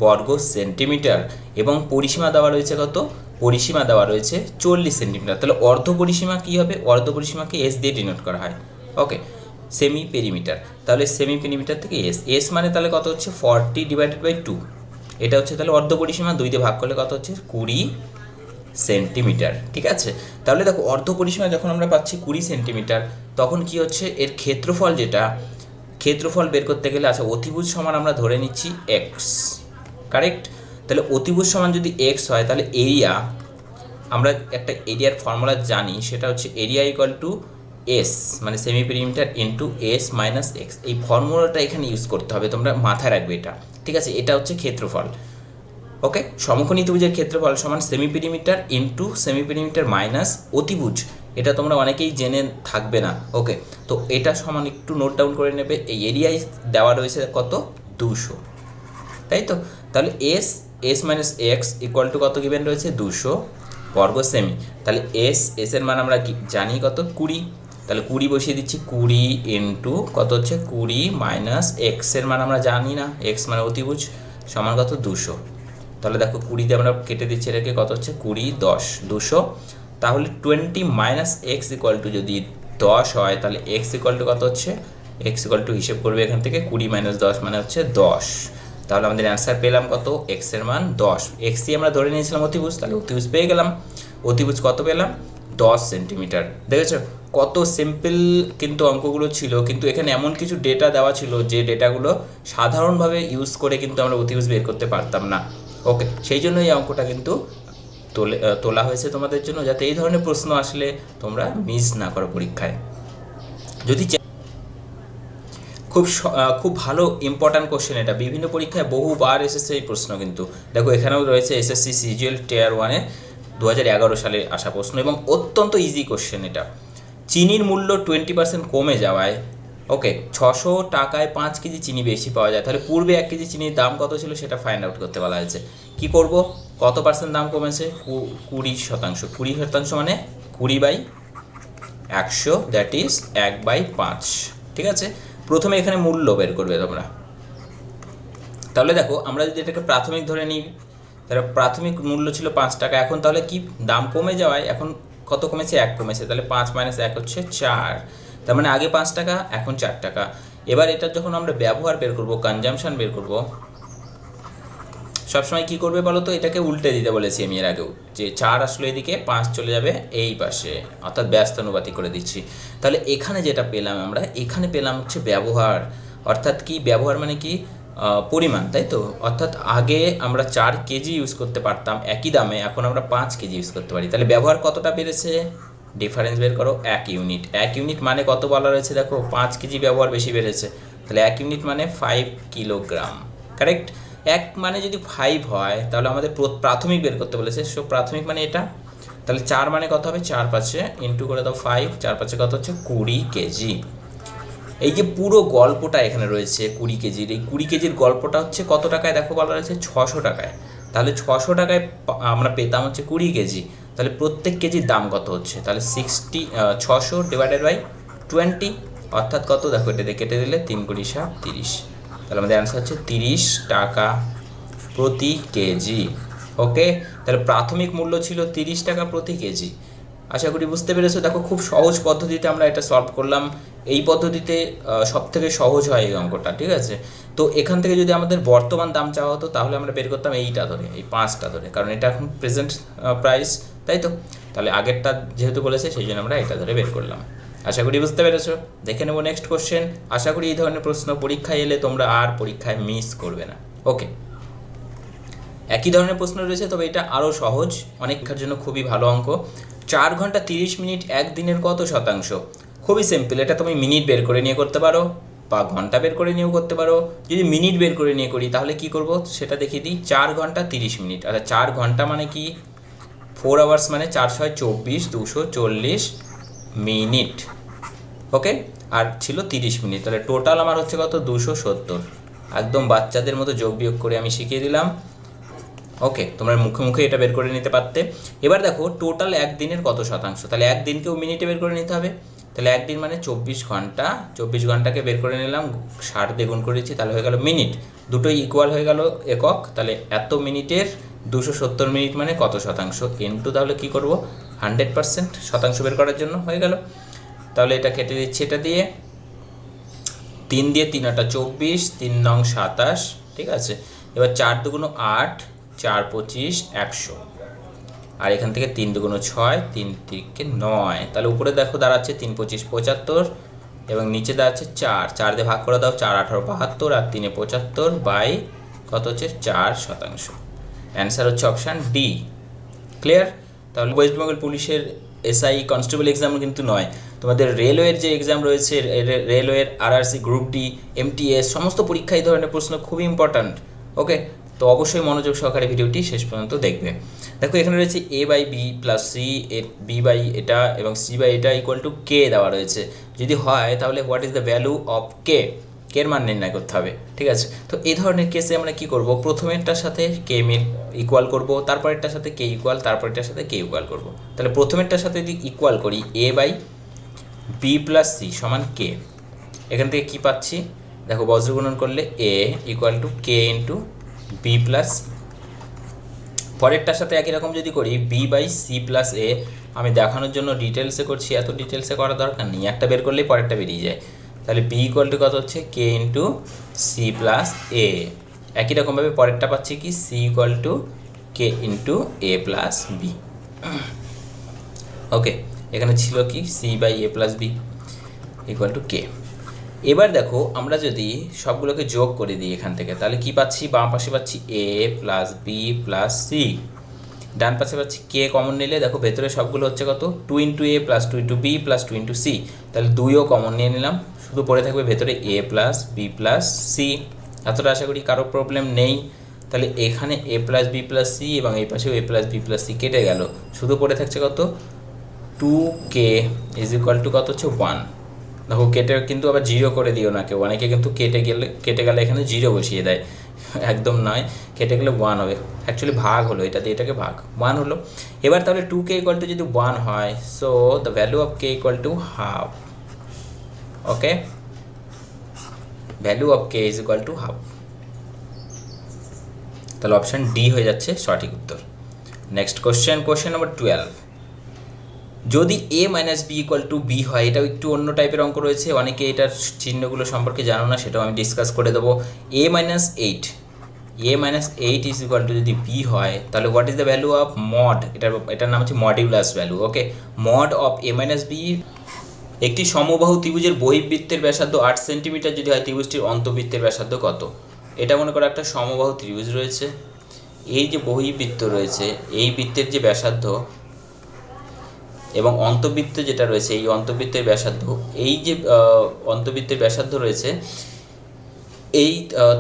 A: বর্গ সেন্টিমিটার এবং পরিসীমা দেওয়া রয়েছে কত, পরিসীমা দেওয়া রয়েছে 40 সেন্টিমিটার। তাহলে অর্ধ পরিসীমা কি হবে, অর্ধ পরিসীমাকে এস দিয়ে ডিনোট করা হয়। ওকে, সেমি পেরিমিটার, তাহলে সেমি পেরিমিটার থেকে এস মানে তাহলে কত হচ্ছে 40 ডিভাইডেড বাই 2, এটা হচ্ছে তাহলে অর্ধ পরিসীমা, 2 দিয়ে ভাগ করলে কত হচ্ছে 20 সেন্টিমিটার। ঠিক আছে, তাহলে দেখো অর্ধ পরিসীমা যখন আমরা পাচ্ছি 20 সেন্টিমিটার, তখন কি হচ্ছে এর ক্ষেত্রফল, যেটা ক্ষেত্রফল বের করতে গেলে, আচ্ছা অতিভুজ সমান আমরা ধরে নিচ্ছি এক্স, কারেক্ট। তাহলে অতিভুজ সমান যদি এক্স হয়, তাহলে এরিয়া, আমরা একটা এরিয়ার ফর্মুলা জানি, সেটা হচ্ছে এরিয়া ইকুয়াল টু এস মানে semi perimeter into S minus x. এই ফর্মুলাটা এখানে ইউজ করতে হবে, তোমরা মাথায় রাখবে এটা। ঠিক আছে, এটা হচ্ছে ক্ষেত্রফল। ওকে, সমকোণী ত্রিভুজের ক্ষেত্রফল সমান semi perimeter into cm perimeter minus অতিভুজ, এটা তোমরা অনেকেই জেনে থাকবে না। ওকে, তো এটা সমান একটু নোট ডাউন করে নেবে, এই এরিয়ায় দেওয়া রয়েছে কত, 200, তাই তো। তাহলে S minus x equal to কত গিভেন রয়েছে, 200 বর্গ সেমি। তাহলে এস এর মান আমরা জানি কত, 20, তাহলে 20 বসিয়ে দিচ্ছি, 20 ইন্টু কত হচ্ছে 20 মাইনাস এক্সের মান আমরা জানি না, এক্স মানে অতিভুজ সমান কত 200। তাহলে দেখো 20 দিয়ে আমরা কেটে দিচ্ছি এটাকে, কত হচ্ছে 20 10 200। তাহলে 20 মাইনাস এক্স ইকুয়াল টু যদি 10 হয় তাহলে এক্স ইকুয়াল টু কত হচ্ছে, এক্স ইকুয়াল টু হিসেব করবে এখান থেকে 20 মাইনাস 10 মানে হচ্ছে 10। তাহলে আমাদের অ্যান্সার পেলাম কত, এক্সের মান 10। এক্সই আমরা ধরে নিয়েছিলাম অতিভুজ, তাহলে অতিভুজ পেয়ে গেলাম। অতিভুজ কত পেলাম, 10 সেন্টিমিটার। দেখেছো কত সিম্পল কিন্তু অঙ্কগুলো ছিল, কিন্তু এখানে এমন কিছু ডেটা দেওয়া ছিল যে ডেটাগুলো সাধারণভাবে ইউজ করে কিন্তু আমরা অতিভুজ বের করতে পারতাম না। ওকে, সেই জন্য এই অঙ্কটা কিন্তু তোলা হয়েছে তোমাদের জন্য, যাতে এই ধরনের প্রশ্ন আসলে তোমরা মিস না করো পরীক্ষায়। যদি খুব ভালো ইম্পর্ট্যান্ট কোশ্চেন, এটা বিভিন্ন পরীক্ষায় বহুবার এসেছে এই প্রশ্ন। কিন্তু দেখো এখানেও রয়েছে এসএসসি সিজিএল টিয়ার 1-এ 2011 সালে আসা প্রশ্ন, এবং অত্যন্ত ইজি কোশ্চেন এটা। চিনির মূল্য 20% কমে যাওয়ায়, ওকে, 600 টাকায় 5 কেজি চিনি বেশি পাওয়া যায়। তাহলে পূর্বে 1 কেজি চিনির দাম কত ছিল সেটা ফাইন্ড আউট করতে বলা হয়েছে। কি করব, কত পার্সেন্ট দাম কমেছে, 20%। 20% মানে 20/100, দ্যাট ইজ 1/5। ঠিক আছে, প্রথমে এখানে মূল্য বের করবে তোমরা। তাহলে দেখো আমরা যদি এটাকে প্রাথমিক ধরে নিই, তাহলে প্রাথমিক মূল্য ছিল 5 টাকা, এখন তাহলে কি দাম কমে যাওয়ায় এখন কত কমেছে, 1 কমেছে। তাহলে 5 মাইনাস 1 হচ্ছে 4, তার মানে আগে 5 টাকা এখন 4 টাকা। এবার এটা যখন আমরা ব্যবহার বের করব, কনজাম্পশন বের করব, সবসময় কী করবে বলো তো, এটাকে উল্টে দিতে বলেছি আমি এর আগেও, যে 4 আসলে এদিকে, 5 চলে যাবে এই পাশে, অর্থাৎ ব্যস্তানুপাতিক করে দিচ্ছি। তাহলে এখানে যেটা পেলাম আমরা, এখানে পেলাম হচ্ছে ব্যবহার, অর্থাৎ কি ব্যবহার মানে কি পরিমাণ, তাই তো। অর্থাৎ আগে আমরা 4 কেজি ইউজ করতে পারতাম একই দামে, এখন আমরা 5 কেজি ইউজ করতে পারি। তাহলে ব্যবহার কতটা বেড়েছে, ডিফারেন্স বের করো, 1 ইউনিট। 1 ইউনিট মানে কত বলা রয়েছে, দেখো 5 কেজি ব্যবহার বেশি বেড়েছে, তাহলে 1 ইউনিট মানে 5 কিলোগ্রাম। কারেক্ট। 1 মানে যদি 5 হয় তাহলে আমাদের প্রাথমিক বের করতে বলেছে, সো প্রাথমিক মানে এটা। তাহলে 4 মানে কত হবে, 4 5 ইন্টু করে দাও 5, 4 5 কত হচ্ছে 20 কেজি। এই যে পুরো গল্পটা এখানে রয়েছে 20 কেজির, এই 20 কেজির গল্পটা হচ্ছে কত টাকায়, দেখো বলা রয়েছে 600 টাকায়। তাহলে 600 টাকায় আমরা পেতাম হচ্ছে 20 কেজি। তাহলে প্রত্যেক কেজির দাম কত হচ্ছে, তাহলে 600 ডিভাইডেড বাই 20, অর্থাৎ কত, দেখো এটা কেটে দিলে 3 × 7 30। তাহলে আমাদের অ্যান্সার হচ্ছে 30 টাকা প্রতি কেজি। ওকে, তাহলে প্রাথমিক মূল্য ছিল 30 টাকা প্রতি কেজি। আশা করি বুঝতে পেরেছো। দেখো খুব সহজ পদ্ধতিতে আমরা এটা সলভ করলাম, এই পদ্ধতিতে সবথেকে সহজ হয় এই অঙ্কটা। ঠিক আছে, তো এখান থেকে যদি আমাদের বর্তমান দাম চাওয়া হতো তাহলে আমরা বের করতাম এইটা ধরে, এই 5টা ধরে, কারণ এটা এখন প্রেজেন্ট প্রাইস, তাই তো। তাহলে আগেরটা যেহেতু বলেছে সেই জন্য আমরা এটা ধরে বের করলাম। আশা করি বুঝতে পেরেছো। দেখে নেবো নেক্সট কোশ্চেন। আশা করি এই ধরনের প্রশ্ন পরীক্ষায় এলে তোমরা আর পরীক্ষায় মিস করবে না। ওকে, একই ধরনের প্রশ্ন রয়েছে, তবে এটা আরও সহজ, অনেকের জন্য খুবই ভালো অঙ্ক। 4 ঘন্টা 30 মিনিট একদিনের কত শতাংশ? খুবই সিম্পল, এটা তুমি মিনিট বের করে নিয়ে করতে পারো বা ঘন্টা বের করে নিয়েও করতে পারো। যদি মিনিট বের করে নিয়ে করি তাহলে কি করব সেটা দেখিয়ে দিই। 4 ঘন্টা 30 মিনিট, আচ্ছা 4 ঘন্টা মানে কি, 4 আওয়ার্স মানে 4 × 6 = 24, 240 মিনিট। ওকে, আর ছিল 30 মিনিট, তাহলে টোটাল আমার হচ্ছে কত, 270। একদম বাচ্চাদের মতো যোগ বিয়োগ করে আমি শিখিয়ে দিলাম। ওকে, তোমরা মুখে মুখে এটা বের করে নিতে পারতে। এবার দেখো টোটাল একদিনের কত শতাংশ, তাহলে একদিনকেও মিনিটে বের করে নিতে হবে। তাহলে একদিন মানে 24 ঘন্টা, 24 ঘন্টাকে বের করে নিলাম, 60 দিয়ে গুণ করেছি, তাহলে হয়ে গেল মিনিট, দুটোই ইকুয়াল হয়ে গেল একক। তাহলে এত মিনিটের 270 মিনিট মানে কত শতাংশ ইন্টু, তাহলে কি করব 100% শতাংশ বের করার জন্য হয়ে গেল। তাহলে এটা কেটে দিচ্ছি, এটা দিয়ে 3 দিয়ে 3 × 8 = 24, 3 × 9 = 27। ঠিক আছে, এবার 4 × 2 = 8, 4 × 25 = 100, আর এখান থেকে 3 × 2 = 6, 3 × 3 = 9। তাহলে উপরে দেখো দাঁড়াচ্ছে 3 × 25 = 75, এবং নিচে দাঁড়াচ্ছে 4 দিয়ে ভাগ করে দাও, 4 × 18 = 72, আর 3 × 75 বাই কত হচ্ছে 4%। অ্যান্সার হচ্ছে অপশান ডি। ক্লিয়ার? তাহলে ওয়েস্ট বেঙ্গল পুলিশের এসআই কনস্টেবল এক্সাম কিন্তু নয়, তোমাদের রেলওয়ের যে এক্সাম রয়েছে, রেলওয়ের আরআরসি, গ্রুপ ডি, এমটিএস, সমস্ত পরীক্ষা এই ধরনের প্রশ্ন খুবই ইম্পর্ট্যান্ট। ওকে, তো অবশ্যই মনোযোগ সহকারে ভিডিওটি শেষ পর্যন্ত দেখবে। দেখো এখানে রয়েছে a/b + c, b/ এটা এবং c/, এটা = k দেওয়া রয়েছে। যদি হয় তাহলে what is the value of k, এর মান নির্ণয় করতে হবে। ঠিক আছে, তো এই ধরনের কেসে আমরা কি করব, প্রথমেরটার সাথে k ইকুয়াল করব, তারপরেরটার সাথে k ইকুয়াল, তারপরেরটার সাথে k ইকুয়াল করব। তাহলে প্রথমেরটার সাথে যদি ইকুয়াল করি a/, বি প্লাস সি সমান কে। এখান থেকে কি পাচ্ছি দেখো, বজ্রগুণন করলে A equal to K into B plus. পরেরটার সাথে একই রকম যদি করি, B by C plus A, আমি দেখানোর জন্য ডিটেলসে করছি, এত ডিটেলসে করার দরকার নেই, একটা বের করলেই পরেরটা বেরিয়ে যায়। তাহলে বি ইকুয়াল টু কত হচ্ছে, K into C plus A. একই রকমভাবে পরেরটা পাচ্ছি কি, C equal to K into A plus B. Okay, এখানে ছিল কি C by A plus B equal to K. এবার দেখো আমরা যদি সবগুলোকে যোগ করে দিই এখান থেকে, তাহলে কি পাচ্ছি, বাম পাশে পাচ্ছি এ প্লাস বি প্লাস সি, ডান পাশে পাচ্ছি কে কমন নিলে দেখো ভেতরে সবগুলো হচ্ছে কত, 2 into A plus 2 into B plus 2 into C, তাহলে 2ও কমন নিয়ে নিলাম, শুধু পড়ে থাকবে ভেতরে A plus B plus C. এতটা আশা করি কারো প্রবলেম নেই। তাহলে এখানে A plus B plus C এবং এই পাশেও A plus B plus C কেটে গেল, শুধু পড়ে থাকছে কত, 2k ইজ ইকুয়াল টু কত হচ্ছে 1। দেখো কেটে কিন্তু আবার জিরো করে দিও না কেউ, অনেকে কিন্তু কেটে গেলে এখানে জিরো বসিয়ে দেয়, একদম নয়, কেটে গেলে 1 হবে, অ্যাকচুয়ালি ভাগ হলো, এটা দিয়ে এটাকে ভাগ 1 হলো। এবার তাহলে 2k ইকুয়াল টু যদি 1 হয়, so the value of k equal to half. Okay, value of k is equal to half. তাহলে অপশান ডি হয়ে যাচ্ছে সঠিক উত্তর। Next question, question number 12। যদি A minus B equal to B হয়, এটাও একটু অন্য টাইপের অঙ্ক রয়েছে, অনেকে এটার চিহ্নগুলো সম্পর্কে জানো না, সেটাও আমি ডিসকাস করে দেবো। A minus eight is equal to যদি বি হয়, তাহলে what is the value of mod, এটার নাম হচ্ছে modulus value. Okay, mod of A minus B. একটি সমবাহু ত্রিভুজের বহির্বৃত্তের ব্যাসার্ধ 8 সেন্টিমিটার যদি হয়, ত্রিভুজটির অন্তর্বৃত্তের ব্যাসার্ধ কত? এটা মনে করো একটা সমবাহু ত্রিভুজ রয়েছে, এই যে বহির্বৃত্ত রয়েছে, এই বৃত্তের যে ব্যাসার্ধ এবং অন্তর্বৃত্ত যেটা রয়েছে, এই অন্তর্বৃত্তের ব্যাসার্ধ, এই যে অন্তর্বৃত্তের ব্যাসার্ধ রয়েছে, এই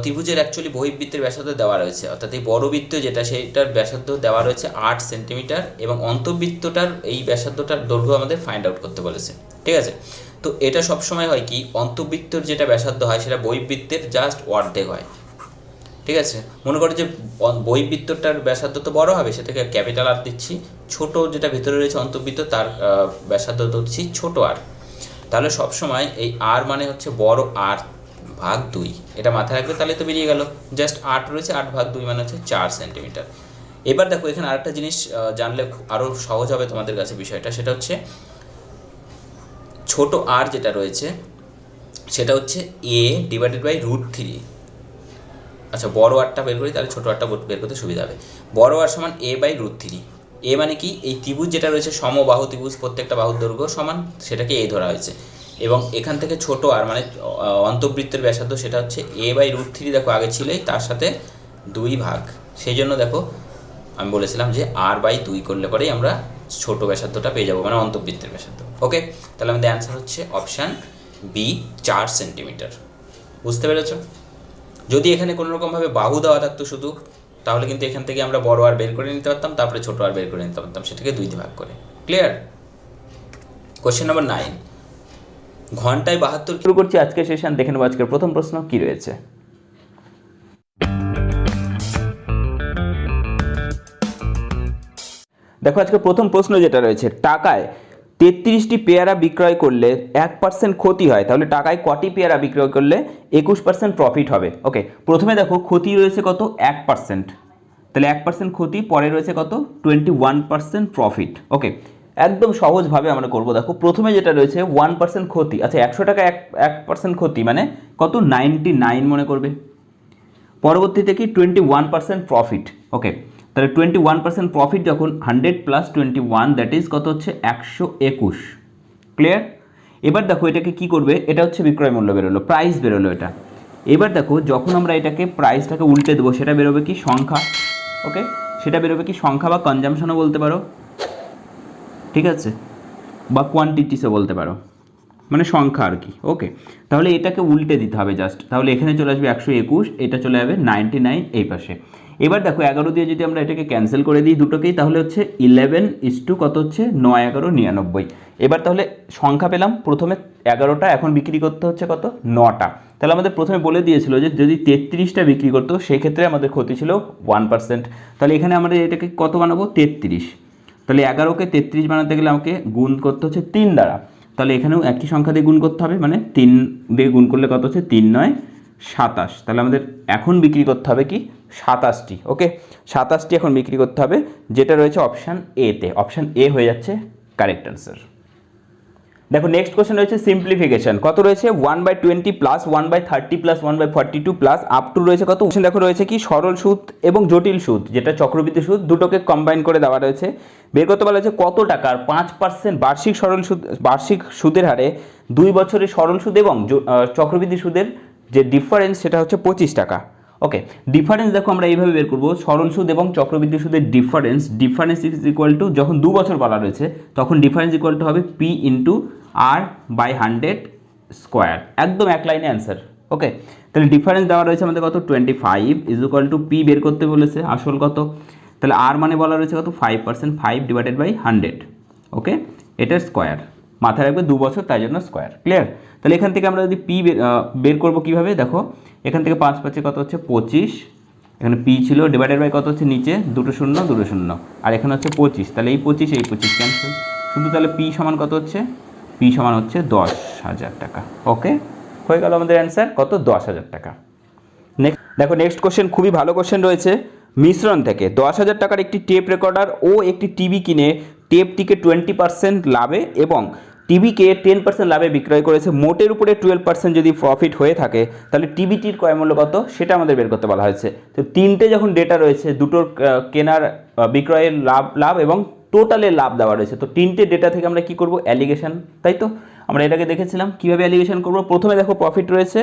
A: ত্রিভুজের অ্যাকচুয়ালি বহির্বৃত্তের ব্যাসার্ধ দেওয়া রয়েছে, অর্থাৎ এই বড় বৃত্ত যেটা, সেইটার ব্যাসার্ধ দেওয়া রয়েছে 8 সেন্টিমিটার এবং অন্তর্বৃত্তটার এই ব্যাসার্ধটার দৈর্ঘ্য আমাদের ফাইন্ড আউট করতে বলেছে। ঠিক আছে, তো এটা সবসময় হয় কি, অন্তর্বৃত্তর যেটা ব্যাসার্ধ হয় সেটা বহির্বৃত্তের জাস্ট অর্ধেক হয়। ঠিক আছে, মনে করো যে বহির্বৃত্তটার ব্যাসার্ধ তো বড় হবে, সেটাকে ক্যাপিটাল আর দিচ্ছি, ছোট যেটা ভিতরে রয়েছে অন্তর্বৃত্ত তার ব্যাসার্ধ দিচ্ছি ছোট আর। তাহলে সবসময় এই আর মানে হচ্ছে বড় আর ভাগ 2, এটা মাথায় রাখবে, তাহলে তো বেরিয়ে গেল, জাস্ট 8 রয়েছে, 8 ভাগ 2 মানে হচ্ছে 4 সেন্টিমিটার। এবার দেখো এখানে আরেকটা জিনিস জানলে আরও সহজ হবে তোমাদের কাছে বিষয়টা, সেটা হচ্ছে ছোট আর যেটা রয়েছে সেটা হচ্ছে a ডিভাইডেড বাই √3। আচ্ছা, বড় আরটা বের করি, তাহলে ছোটো আরটা বের করতে সুবিধা হবে। বড় আর সমান a বাই √3। এ মানে কি, এই ত্রিভুজ যেটা রয়েছে সমবাহু ত্রিভুজ, প্রত্যেকটা বাহুর দৈর্ঘ্য সমান, সেটাকে a ধরা হয়েছে, এবং এখান থেকে ছোট আর মানে অন্তর্বৃত্তের ব্যাসার্ধ সেটা হচ্ছে a বাই √3, দেখো আগে ছিলই, তার সাথে 2 ভাগ, সেই জন্য দেখো আমি বলেছিলাম যে r বাই 2 করলে পরেই আমরা ছোট ব্যাসার্ধটা পেয়ে যাবো, মানে অন্তর্বৃত্তের ব্যাসার্ধ। ওকে, তাহলে আমাদের অ্যান্সার হচ্ছে অপশান বি, 4 সেন্টিমিটার। বুঝতে পেরেছ? যদি এখানে কোনো রকমভাবে বাহু দেওয়া থাকতো শুধু, তাহলে কিন্তু এখান থেকে আমরা বড় আর বের করে নিতে পারতাম, তারপরে ছোট আর বের করে নিতে পারতাম, সেটাকে 2 দিয়ে ভাগ করে। ক্লিয়ার? Question number 9। ঘন্টায় 72 শুরু করছি আজকের সেশন। দেখে নেবো আজকের প্রথম প্রশ্ন কি রয়েছে। দেখো আজকে প্রথম প্রশ্ন যেটা রয়েছে, টাকায় 33টি পেয়ারা বিক্রয় করলে 1% ক্ষতি হয়, তাহলে টাকায় কটি পেয়ারা বিক্রয় করলে 21% প্রফিট হবে? ওকে, প্রথমে দেখো ক্ষতি রয়েছে কত, 1%, তাহলে 1% ক্ষতি, পরে রয়েছে কত, 21% প্রফিট। ওকে, একদম সহজভাবে আমরা করব। দেখো প্রথমে যেটা রয়েছে 1% ক্ষতি, আচ্ছা 100 টাকা 1% ক্ষতি মানে কত, 99 মনে করবে। পরবর্তীতে কি 21% প্রফিট। ওকে, তাহলে 21% প্রফিট যখন 100 প্লাস 21, দ্যাট ইজ কত হচ্ছে 121। ক্লিয়ার? এবার দেখো এটাকে কি করবে, এটা হচ্ছে বিক্রয় মূল্য বেরোলো, প্রাইস বেরোলো এটা। এবার দেখো যখন আমরা এটাকে প্রাইসটাকে উল্টে দেবো, সেটা বেরোবে কি, সংখ্যা। ওকে, সেটা বেরোবে কি, সংখ্যা বা কনজামশনও বলতে পারো, ঠিক আছে, বা কোয়ান্টিটিসও বলতে পারো, মানে সংখ্যা আর কি। ওকে, তাহলে এটাকে উল্টে দিতে হবে জাস্ট, তাহলে এখানে চলে আসবে 121, এটা চলে যাবে 99 এই পাশে। এবার দেখো 11 দিয়ে যদি আমরা এটাকে ক্যান্সেল করে দিই দুটোকেই, তাহলে হচ্ছে 11 কত হচ্ছে 9 11 99। এবার তাহলে সংখ্যা পেলাম, প্রথমে 11টা, এখন বিক্রি করতে হচ্ছে কত, 9টা। তাহলে আমাদের প্রথমে বলে দিয়েছিল যে যদি 33টা বিক্রি করতো সেক্ষেত্রে আমাদের ক্ষতি ছিল 1%। তাহলে এখানে আমরা এটাকে কত বানাবো, 33। তাহলে 11কে 33 বানাতে গেলে আমাকে গুণ করতে হচ্ছে 3 দ্বারা, তাহলে এখানেও একই সংখ্যা দিয়ে গুণ করতে হবে, মানে 3 দিয়ে গুণ করলে কত হচ্ছে 3 9 27। তাহলে আমাদের এখন বিক্রি করতে হবে কি 27টি। ওকে, 27টি এখন বিক্রি করতে হবে, যেটা রয়েছে অপশান এতে। অপশান এ হয়ে যাচ্ছে কারেক্ট অ্যান্সার। দেখো নেক্সট কোশ্চেন রয়েছে সিম্পলিফিকেশন। কত রয়েছে 1/20 plus 1/30 plus 1/42 plus up to রয়েছে কত। দেখো রয়েছে কি সরল সুদ এবং জটিল সুদ, যেটা চক্রবৃদ্ধি সুদ, দুটোকে কম্বাইন করে দেওয়া রয়েছে। বের করতে বলা হয়েছে কত টাকার 5% বার্ষিক সরল সুদ, বার্ষিক সুদের হারে 2 বছরের সরল সুদ এবং চক্রবৃদ্ধি সুদের যে ডিফারেন্স সেটা হচ্ছে 25 টাকা। ওকে, ডিফারেন্স দেখো আমরা এইভাবে বের করবো, সরল সুদ এবং চক্রবৃদ্ধি সুদের ডিফারেন্স ইজ ইকুয়াল টু, যখন 2 বছর বলা রয়েছে তখন ডিফারেন্স ইকুয়াল টু হবে পি ইন্টু r/100 স্কোয়ার। একদম এক লাইনে অ্যান্সার। ওকে, তাহলে ডিফারেন্স দেওয়া রয়েছে আমাদের কত 25 ইজ ইকুয়াল টু পি বের করতে বলেছে আসল কত, তাহলে আর মানে বলা রয়েছে কত 5%, 5 ডিভাইডেড বাই 100। ওকে, এটার স্কোয়ার মাথায় রাখবে, 2 বছর তাই জন্য স্কোয়ার। ক্লিয়ার? তাহলে এখান থেকে আমরা যদি পি বের করবো কীভাবে, দেখো এখান থেকে 5 5 কত হচ্ছে 25, এখানে পি ছিল, ডিভাইডেড বাই কত হচ্ছে নিচে 2 0 2 0, আর এখানে হচ্ছে 25, তাহলে এই 25 এই 25 ক্যান্সেল, শুধু তাহলে পি সমান কত হচ্ছে, পি সমান হচ্ছে 10,000 টাকা। ওকে, হয়ে গেল আমাদের অ্যান্সার কত 10,000 টাকা। নেক্সট দেখো নেক্সট কোশ্চেন খুবই ভালো কোশ্চেন রয়েছে। মিশ্রণ থেকে 10,000 টাকার একটি টেপ রেকর্ডার ও একটি টিভি কিনে টেপটিকে 20% লাভে এবং টিভিকে 10% লাভে বিক্রয় করেছে। মোটের উপরে 12% যদি প্রফিট হয়ে থাকে তাহলে টিভিটির ক্রয়মূল্য কত সেটা আমাদের বের করতে বলা হয়েছে। তো তিনটে যখন ডেটা রয়েছে, দুটোর কেনার বিক্রয়ের লাভ এবং টোটালের লাভ দেওয়া রয়েছে, তো তিনটে ডেটা থেকে আমরা কি করব, অ্যালিগেশন। তাই তো আমরা এটাকে দেখেছিলাম কিভাবে অ্যালিগেশন করব। প্রথমে দেখো প্রফিট রয়েছে,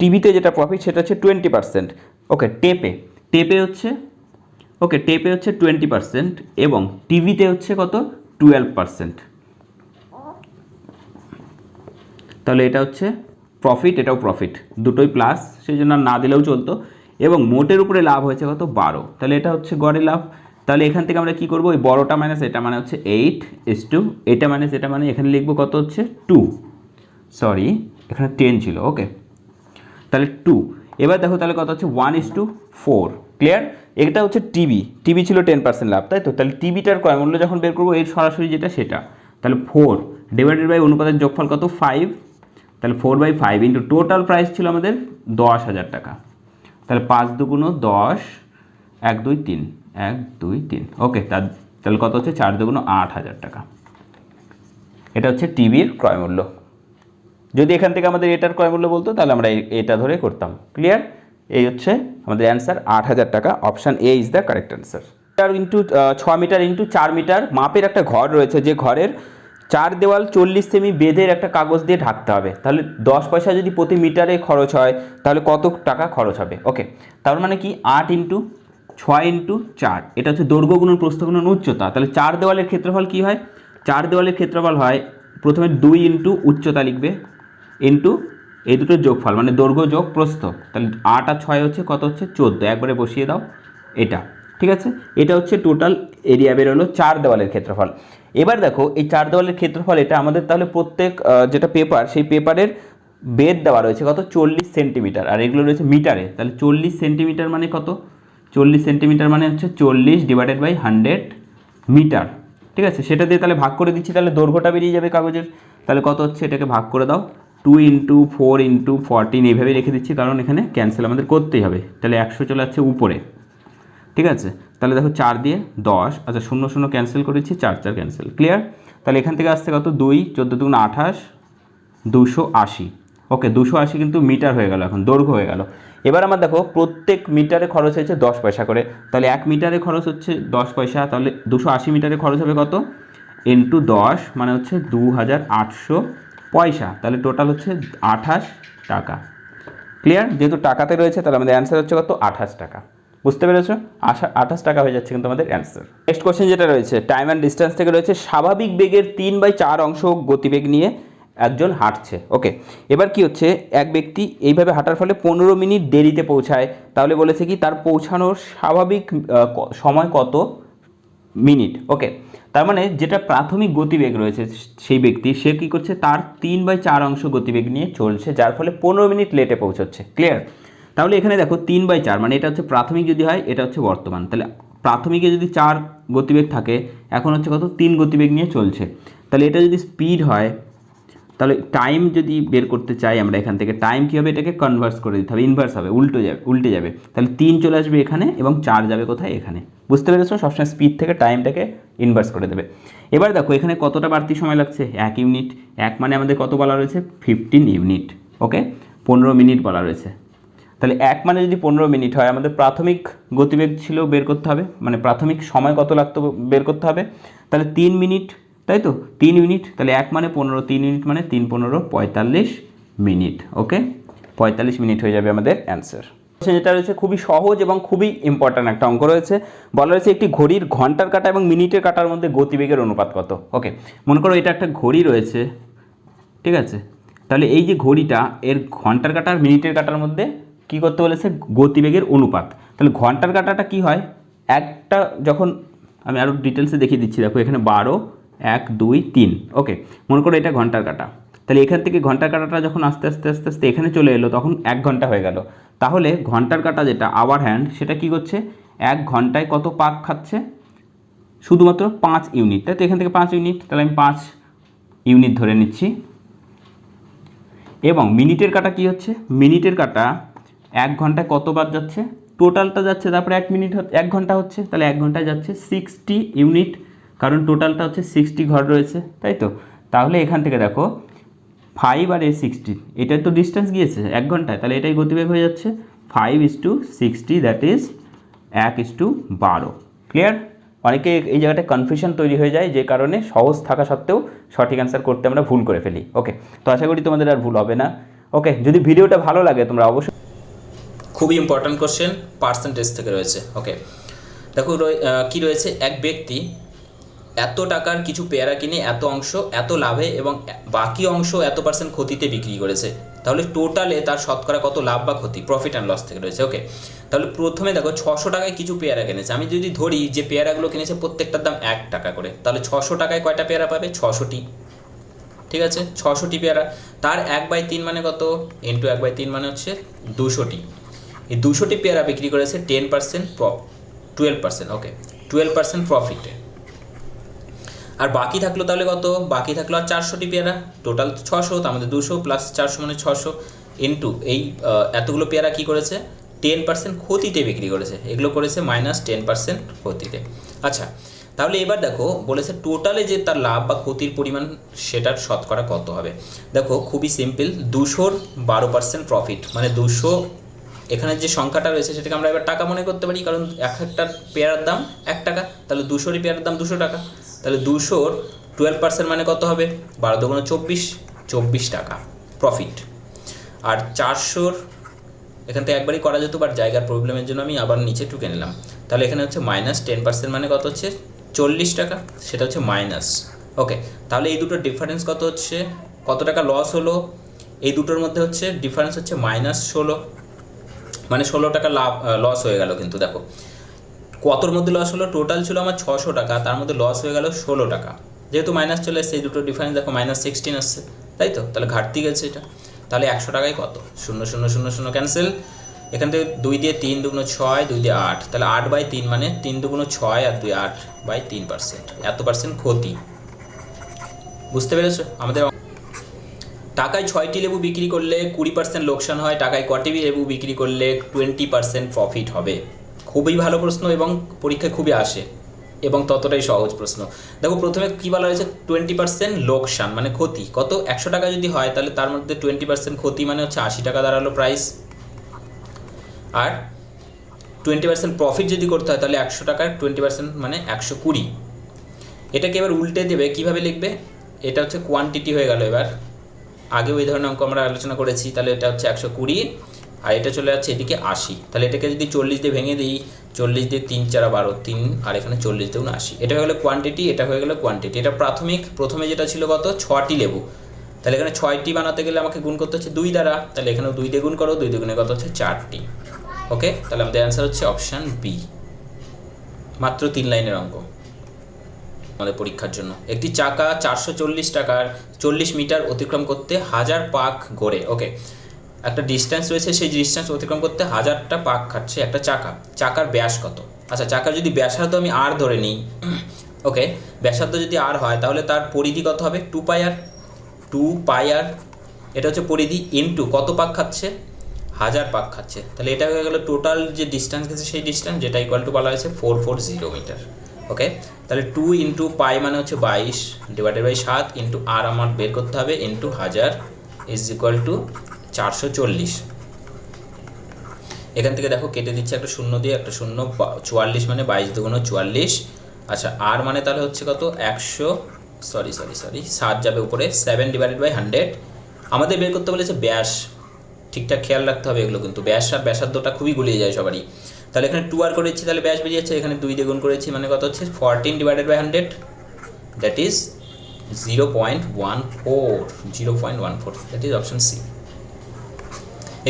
A: টিভিতে যেটা প্রফিট সেটা হচ্ছে 20%। ওকে, টেপে হচ্ছে 20% এবং টিভিতে হচ্ছে কত 12%। তাহলে এটা হচ্ছে প্রফিট, এটাও প্রফিট, দুটোই প্লাস, সেই জন্য না দিলেও চলতো। এবং মোটের উপরে লাভ হয়েছে কত 12, তাহলে এটা হচ্ছে গড়ে লাভ। তাহলে এখান থেকে আমরা কি করব, ওই বড়টা মাইনাস এটা মানে হচ্ছে 8:2, এটা মাইনাস এটা মানে এখানে লিখবো কত হচ্ছে 2, সরি এখানে 10 ছিল। ওকে, তাহলে 2, এবার দেখো তাহলে কত হচ্ছে 1:4। ক্লিয়ার? এটা হচ্ছে টিভি ছিল 10% লাভ, তাই তো। তাহলে টিভিটার ক্রয়মূল্য যখন বের করবো এর সরাসরি যেটা সেটা, তাহলে 4 ডিভাইডেড বাই অনুপাতের যোগফল কত 5, তাহলে 4/5 ইন্টু টোটাল প্রাইস ছিল আমাদের 10,000 টাকা। তাহলে 5 2 10, 1 2 3, 1 2 3। ওকে, তাহলে কত হচ্ছে 4 2 8,000 টাকা। এটা হচ্ছে টিভির ক্রয়মূল্য। যদি এখান থেকে আমাদের এটার ক্রয়মূল্য বলতো তাহলে আমরা এটা ধরে করতাম। ক্লিয়ার? এই হচ্ছে আমাদের অ্যান্সার 8,000 টাকা। Option A is the correct answer. 6 metre into 4 metre মাপের একটা ঘর রয়েছে, যে ঘরের 4 দেওয়াল 40 সেমি বেঁধের একটা কাগজ দিয়ে ঢাকতে হবে। তাহলে 10 পয়সা যদি প্রতি মিটারে খরচ হয় তাহলে কত টাকা খরচ হবে। ওকে, তার মানে কি 8 ইন্টু 6 ইন্টু 4, এটা হচ্ছে দৈর্ঘ্য গুণন প্রস্থ গুণন উচ্চতা। তাহলে 4 দেওয়ালের ক্ষেত্রফল কি হয়, 4 দেওয়ালের ক্ষেত্রফল হয় প্রথমে 2 ইন্টু উচ্চতা লিখবে ইন্টু এই দুটোর যোগফল মানে দৈর্ঘ্য যোগ প্রস্থ। তাহলে 8 আর 6 হচ্ছে কত হচ্ছে 14, একবারে বসিয়ে দাও এটা। ঠিক আছে, এটা হচ্ছে টোটাল এরিয়া বের হলো 4 দেওয়ালের ক্ষেত্রফল। এবার দেখো এই 4 দেওয়ালের ক্ষেত্রফল এটা আমাদের তাহলে প্রত্যেক যেটা পেপার, সেই পেপারের বেদ দেওয়া রয়েছে কত 40 সেন্টিমিটার, আর এগুলো রয়েছে মিটারে। তাহলে 40 সেন্টিমিটার মানে কত, 40 সেন্টিমিটার মানে হচ্ছে 40 ডিভাইডেড বাই 100 মিটার। ঠিক আছে, সেটা দিয়ে তাহলে ভাগ করে দিচ্ছি, তাহলে দৈর্ঘ্যটা বেরিয়ে যাবে কাগজের। তাহলে কত হচ্ছে, এটাকে ভাগ করে দাও, 2 ইন্টু 4 ইন্টু 14 এইভাবে রেখে দিচ্ছি, কারণ এখানে ক্যান্সেল আমাদের করতেই হবে। তাহলে 100 চলে যাচ্ছে উপরে। ঠিক আছে, তাহলে দেখো 4 দিয়ে 10, আচ্ছা 0 0 ক্যান্সেল করেছি, 4 4 ক্যান্সেল। ক্লিয়ার? তাহলে এখান থেকে আসছে কত 2, 14 2 28, 280। ওকে, 280 কিন্তু মিটার হয়ে গেল, এখন দৈর্ঘ্য হয়ে গেল। এবার আমার দেখো প্রত্যেক মিটারে খরচ হয়েছে 10 পয়সা করে, তাহলে 1 মিটারে খরচ হচ্ছে 10 পয়সা, তাহলে 280 মিটারে খরচ হবে কত ইন্টু 10 মানে হচ্ছে 2800 পয়সা। তাহলে টোটাল হচ্ছে 28 টাকা। ক্লিয়ার? যেহেতু টাকাতে রয়েছে তাহলে আমাদের অ্যান্সার হচ্ছে কত 28 টাকা। বুঝতে পেরেছো? 28 টাকা হয়ে যাচ্ছে কিন্তু আমাদের অ্যান্সার। নেক্সট কোশ্চেন যেটা রয়েছে টাইম অ্যান্ড ডিস্টেন্স থেকে রয়েছে, স্বাভাবিক বেগের 3/4 অংশ গতিবেগ নিয়ে একজন হাঁটছে। ওকে, এবার কি হচ্ছে, এক ব্যক্তি এইভাবে হাঁটার ফলে 15 মিনিট দেরিতে পৌঁছায়। তাহলে বলেছে কি তার পৌঁছানোর স্বাভাবিক সময় কত মিনিট। ওকে, তার মানে যেটা প্রাথমিক গতিবেগ রয়েছে সেই ব্যক্তি, সে কী করছে, তার 3/4 অংশ গতিবেগ নিয়ে চলছে, যার ফলে 15 মিনিট লেটে পৌঁছচ্ছে। ক্লিয়ার? তাহলে এখানে দেখো 3/4 মানে এটা হচ্ছে প্রাথমিক যদি হয়, এটা হচ্ছে বর্তমান। তাহলে
B: প্রাথমিকে যদি 4 গতিবেগ থাকে, এখন হচ্ছে কত 3 গতিবেগ নিয়ে চলছে। তাহলে এটা যদি স্পিড হয়, তাহলে টাইম যদি বের করতে চাই আমরা এখান থেকে, টাইম কী হবে, এটাকে কনভার্স করে দিতে হবে, ইনভার্স হবে, উল্টে যাবে। তাহলে 3 চলে আসবে এখানে এবং 4 যাবে কোথায়, এখানে। বুঝতে পেরেছো? সবসময় স্পিড থেকে টাইমটাকে ইনভার্স করে দেবে। এবার দেখো এখানে কতটা বাড়তি সময় লাগছে, 1 ইউনিট। 1 মানে আমাদের কত বলা রয়েছে, 15 ইউনিট। ওকে, 15 মিনিট বলা রয়েছে। তাহলে 1 মানে যদি 15 মিনিট হয়, আমাদের প্রাথমিক গতিবেগ ছিল বের করতে হবে, মানে প্রাথমিক সময় কত লাগতো বের করতে হবে। তাহলে 3 মিনিট, তাই তো, 3 ইউনিট। তাহলে 1 মানে 15, 3 ইউনিট মানে 3 15 45 মিনিট। ওকে, 45 মিনিট হয়ে যাবে আমাদের অ্যান্সার। যেটা রয়েছে খুবই সহজ এবং খুবই ইম্পর্ট্যান্ট একটা অঙ্ক রয়েছে। বলা রয়েছে একটি ঘড়ির ঘন্টার কাঁটা এবং মিনিটের কাঁটার মধ্যে গতিবেগের অনুপাত কত। ওকে, মনে করো এটা একটা ঘড়ি রয়েছে, ঠিক আছে। তাহলে এই যে ঘড়িটা, এর ঘন্টার কাঁটা আর মিনিটের কাঁটার মধ্যে কী করতে বলেছে, গতিবেগের অনুপাত। তাহলে ঘন্টার কাঁটাটা কী হয়, একটা যখন আমি আরও ডিটেলসে দেখিয়ে দিচ্ছি, দেখো এখানে 12, 1 2 3। ওকে, মনে করো এটা ঘন্টার কাঁটা। তাহলে এখান থেকে ঘন্টার কাঁটাটা যখন আস্তে আস্তে আস্তে আস্তে এখানে চলে এলো, তখন 1 ঘন্টা হয়ে গেল। তাহলে ঘন্টার কাঁটা যেটা আওয়ার হ্যান্ড, সেটা কি করছে, 1 ঘন্টায় কত পাক খাচ্ছে, শুধুমাত্র 5 ইউনিট। তাই তো এখান থেকে 5 ইউনিট, তাহলে আমি 5 ইউনিট ধরে নিচ্ছি। এবং মিনিটের কাঁটা কি হচ্ছে, মিনিটের কাঁটা 1 ঘন্টায় কতবার যাচ্ছে, টোটালটা যাচ্ছে, তারপরে 1 মিনিট 1 ঘন্টা হচ্ছে, তাহলে 1 ঘন্টায় যাচ্ছে 60 ইউনিট, কারণ টোটালটা হচ্ছে 60 ঘর রয়েছে, তাই তো। তাহলে এখান থেকে দেখো 5 আর 60, এটাই তো ডিস্টেন্স গিয়েছে 1 ঘন্টায়, তাহলে এটাই গতিবেগ হয়ে যাচ্ছে 5:60, দ্যাট ইজ 1:12। ক্লিয়ার? অনেকে এই জায়গাটায় কনফিউশন তৈরি হয়ে যায়, যে কারণে সহজ থাকা সত্ত্বেও সঠিক অ্যান্সার করতে আমরা ভুল করে ফেলি। ওকে, তো আশা করি তোমাদের আর ভুল হবে না। ওকে, যদি ভিডিওটা ভালো লাগে তোমরা অবশ্যই,
A: খুবই ইম্পর্ট্যান্ট কোশ্চেন, পার্সেন্টেজ থেকে রয়েছে। ওকে, দেখো কি রয়েছে, এক ব্যক্তি এত টাকার কিছু পেয়ারা কিনে এত অংশ এত লাভে এবং বাকি অংশ এত % ক্ষতিতে বিক্রি করেছে। তাহলে টোটালে তার শতকরা কত লাভ বা ক্ষতি, প্রফিট অ্যান্ড লস থেকে রয়েছে। ওকে, তাহলে প্রথমে দেখো 600 টাকায় কিছু পেয়ারা কিনেছে। আমি যদি ধরি যে পেয়ারাগুলো কিনেছে প্রত্যেকটার দাম 1 টাকা করে, তাহলে 600 টাকায় কয়টা পেয়ারা পাবে, 600টি। ঠিক আছে, 600টি পেয়ারা। তার 1/3 মানে কত, ইন্টু 1/3 মানে হচ্ছে 200টি। এই 200টি পেয়ারা বিক্রি করেছে 10% 12%। ওকে, 12% প্রফিটে। আর বাকি থাকলো তাহলে কত, বাকি থাকলো আর 400টি পেয়ারা। টোটাল 600, তার মধ্যে 200 প্লাস 400 মানে 600, ইন্টু এই এতগুলো পেয়ারা কি করেছে, 10% ক্ষতিতে বিক্রি করেছে। এগুলো করেছে -10% ক্ষতিতে। আচ্ছা, তাহলে এবার দেখো বলেছে টোটালে যে তার লাভ বা ক্ষতির পরিমাণ, সেটার শতকরা কত হবে। দেখো খুবই সিম্পল, 200-র 12% প্রফিট মানে 200, এখানে যে সংখ্যাটা রয়েছে সেটাকে আমরা এবার টাকা মনে করতে পারি, কারণ এক একটা পেয়ারার দাম 1 টাকা। তাহলে 200টি পেয়ারার দাম 200 টাকা। তাহলে 200-র 12% মানে কত হবে, 12 দুগুণে 24 টাকা প্রফিট। আর 400-র এখান থেকে একবারই করা যেত, বাট জায়গার প্রবলেমের জন্য আমি আবার নিচে টুকে নিলাম। তাহলে এখানে হচ্ছে -10% মানে কত হচ্ছে, 40 টাকা, সেটা হচ্ছে মাইনাস। ওকে, তাহলে এই দুটোর ডিফারেন্স কত হচ্ছে, কত টাকা লস হলো, এই দুটোর মধ্যে হচ্ছে ডিফারেন্স হচ্ছে -16, মানে 16 টাকা লাভ লস হয়ে গেল। কিন্তু দেখো কতর মধ্যে লস হলো, টোটাল ছিল আমার 600 টাকা, তার মধ্যে লস হয়ে গেল 16 টাকা। যেহেতু মাইনাস চলে এসছে, এই দুটো ডিফারেন্স দেখো -16 আসছে, তাই তো। তাহলে ঘাটতি গেছে এটা। তাহলে 100 টাকায় কত, 0 0 0 0 ক্যান্সেল। এখান থেকে 2 দিয়ে 3 দুগুণ 6, 2 দিয়ে 8, তাহলে 8/3 মানে 3 দুগুণ 6 আর 2 8/3%, এত % ক্ষতি। বুঝতে পেরেছো? আমাদের টাকায় 6টি লেবু বিক্রি করলে 20% লোকসান হয়, টাকায় কটি লেবু বিক্রি করলে 20% প্রফিট হবে। খুবই ভালো প্রশ্ন এবং পরীক্ষায় খুবই আসে এবং ততটাই সহজ প্রশ্ন। দেখো প্রথমে কী বলা হয়েছে, 20% লোকসান মানে ক্ষতি। কত, 100 টাকা যদি হয় তাহলে তার মধ্যে 20% ক্ষতি মানে হচ্ছে 80 টাকা দাঁড়ালো প্রাইস। আর 20% প্রফিট যদি করতে হয় তাহলে 100 টাকার 20% মানে 120। এটাকে এবার উল্টে দেবে, কিভাবে লিখবে, এটা হচ্ছে কোয়ান্টিটি হয়ে গেল। এবার আগেও এই ধরনের অঙ্ক আমরা আলোচনা করেছি। তাহলে এটা হচ্ছে 120 আর এটা চলে যাচ্ছে এদিকে 80। তাহলে এটাকে যদি 40 দিয়ে ভেঙে দিই, 40 দিয়ে 3 4 12, 3 আর এখানে 40 দিয়ে 80, এটা হয়ে গেলো কোয়ান্টিটি, এটা হয়ে গেলো কোয়ান্টিটি। এটা প্রাথমিক, প্রথমে যেটা ছিল কত, 6টি লেবু। তাহলে এখানে 6টি বানাতে গেলে আমাকে গুণ করতে হচ্ছে 2 দ্বারা, তাহলে এখানেও 2 দিয়ে গুণ করো, 2 দিয়ে গুণে কত হচ্ছে 4টি। ওকে, তাহলে আমাদের অ্যান্সার হচ্ছে অপশান বি। মাত্র 3 লাইনের অঙ্ক আমাদের পরীক্ষার জন্য। একটি চাকা 440 টাকার 40 মিটার অতিক্রম করতে 1000 পাক ঘোরে। ওকে, একটা ডিস্টেন্স রয়েছে, সেই ডিস্টেন্স অতিক্রম করতে 1000টা পাক খাচ্ছে একটা চাকা। চাকার ব্যাস কত, আচ্ছা চাকার যদি ব্যাসার্ধ আমি আর ধরে নিই, ওকে, ব্যাসার্ধ যদি আর হয় তাহলে তার পরিধি কত হবে? 2πr। এটা হচ্ছে পরিধি ইনটু কত পাক খাচ্ছে? 1000 পাক খাচ্ছে। তাহলে এটা হয়ে গেল টোটাল যে ডিস্টেন্স গেছে সেই ডিস্টেন্স, যেটা ইকুয়াল টু বলা হয়েছে 440 মিটার। ওকে, তাহলে 2 ইন্টু পাই মানে হচ্ছে 22 ডিভাইডেড বাই 7 ইন্টু আর আমার বের করতে হবে ইন্টু 1000 ইজ ইকুয়াল টু 440। এখান থেকে দেখো কেটে দিচ্ছে একটা শূন্য দিয়ে, একটা শূন্য, 44 মানে 22 দুগুণ 44। আচ্ছা আর মানে তাহলে হচ্ছে কত? 100, সরি 7 যাবে উপরে, 7 ডিভাইডেড বাই 100। আমাদের বের করতে বলেছে ব্যাস, ঠিকঠাক খেয়াল রাখতে হবে এগুলো কিন্তু, ব্যাস আর ব্যাসার্ধটা খুবই গুলিয়ে যায় সবারই। তাহলে এখানে 2 আর করেছি তাহলে ব্যাস বেরিয়ে যাচ্ছে, এখানে 2 দিয়ে গুণ করেছি মানে কত হচ্ছে? 14 divided by 100, that is 0.14, that is option C.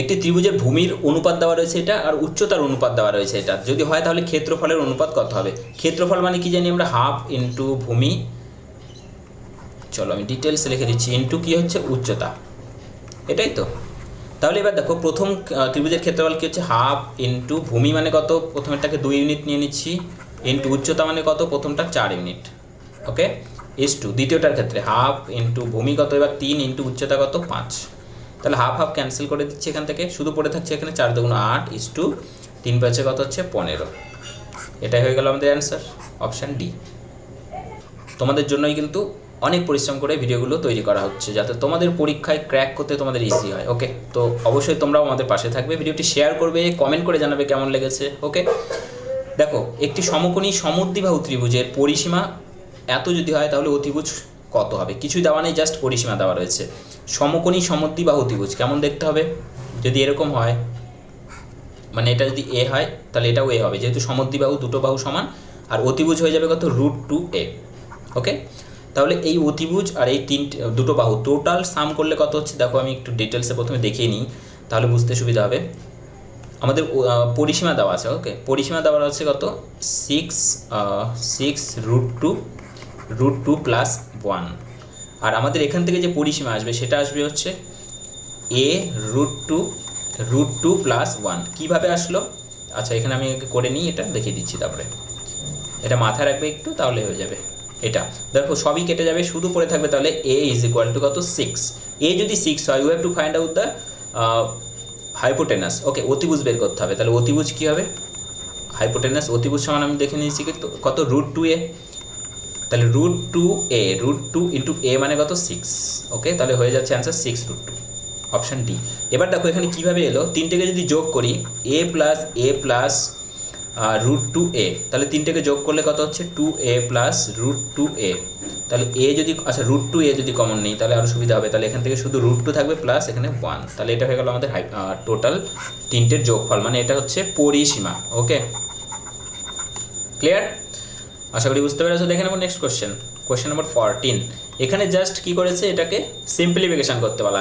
A: একটি ত্রিভুজের ভূমির অনুপাত দেওয়া রয়েছে এটা, আর উচ্চতার অনুপাত দেওয়া রয়েছে এটা। যদি হয় তাহলে ক্ষেত্রফলের অনুপাত কত হবে? ক্ষেত্রফল মানে কি জানি আমরা? হাফ ইন্টু ভূমি, চলো আমি ডিটেলসে লিখে দিচ্ছি, ইন্টু কি হচ্ছে? উচ্চতা, এটাই তো। তাহলে এবার দেখো প্রথম ত্রিভুজের ক্ষেত্রফল কি হচ্ছে? হাফ ইন্টু ভূমি মানে কত? প্রথমেরটাকে 2 ইউনিট নিয়ে নিচ্ছি, ইন্টু উচ্চতা মানে কত? প্রথমটা 4 ইউনিট। ওকে, ইস টু দ্বিতীয়টার ক্ষেত্রে হাফ ইন্টু ভূমি কত? এবার 3 ইন্টু উচ্চতা কত? 5। তাহলে হাফ হাফ ক্যান্সেল করে দিচ্ছি এখান থেকে, শুধু পড়ে থাকছে এখানে 4 দুগুণ 8 ইস টু 3 5 কত হচ্ছে? 15। এটাই হয়ে গেল আমাদের অ্যান্সার, অপশান ডি। তোমাদের জন্যই কিন্তু অনেক পরিশ্রম করে ভিডিওগুলো তৈরি করা হচ্ছে, যাতে তোমাদের পরীক্ষায় ক্র্যাক করতে তোমাদের ইজি হয়। ওকে, তো অবশ্যই তোমরাও আমাদের পাশে থাকবে, ভিডিওটি শেয়ার করবে, কমেন্ট করে জানাবে কেমন লেগেছে। ওকে, দেখো একটি সমকোণী সমদ্বিবাহু ত্রিভুজের পরিসীমা এত যদি হয় তাহলে অতিভুজ কত হবে? কিছুই দেওয়া নেই, জাস্ট পরিসীমা দেওয়া রয়েছে। সমকোণী সমদ্বিবাহু ত্রিভুজ কেমন দেখতে হবে? যদি এরকম হয়, মানে এটা যদি এ হয় তাহলে এটাও এ হবে, যেহেতু সমদ্বিবাহু দুটো বাহু সমান, আর অতিভুজ হয়ে যাবে কত? √2a। ওকে, তাহলে এই অতিভুজ আর এই দুটো বাহু টোটাল সাম করলে কত হচ্ছে? দেখো আমি একটু ডিটেলসে প্রথমে দেখিয়ে নিই, তাহলে বুঝতে সুবিধা হবে। আমাদের পরিসীমা দেওয়া আছে, ওকে, পরিসীমা দেওয়া আছে কত? 6 √2 প্লাস 1। আর আমাদের এখান থেকে যে পরিসীমা আসবে সেটা আসবে হচ্ছে a √2 প্লাস 1। কীভাবে আসলো? আচ্ছা এখানে আমি করে নিই, এটা দেখিয়ে দিচ্ছি, তারপরে এটা মাথায় রাখবে একটু, তাহলে হয়ে যাবে। এটা দেখো সবই কেটে যাবে, শুধু পড়ে থাকবে তাহলে a ইজ ইকুয়াল টু কত? 6। a যদি 6 হয়, you have to find out the hypotenuse. Okay, অতিভুজ বের করতে হবে। তাহলে অতিভুজ কী হবে? হাইপোটেনাস অতিভুজ সমান আমি দেখে নিয়েছি কত? √2a। তাহলে √2 ইন্টু a মানে কত? 6। ওকে, তাহলে হয়ে যাচ্ছে অ্যান্সার 6√2, অপশান ডি। এবার দেখো এখানে কীভাবে এলো, তিনটেকে যদি যোগ করি, a প্লাস √2a, তাহলে তিনটেকে যোগ করলে কত হচ্ছে? 2a plus √2a। তাহলে a যদি, আচ্ছা √2a যদি কমন নেই তাহলে আরও সুবিধা হবে, তাহলে এখান থেকে শুধু √2 থাকবে প্লাস এখানে 1। তাহলে এটা হয়ে গেল আমাদের টোটাল তিনটের যোগফল, মানে এটা হচ্ছে পরিসীমা। ওকে, ক্লিয়ার? আশা করি বুঝতে পেরেছো। দেখে নেব নেক্সট কোয়েশ্চেন নাম্বার 14। এখানে জাস্ট কি করেছে, এটাকে সিম্পলিফিকেশন করতে বলা।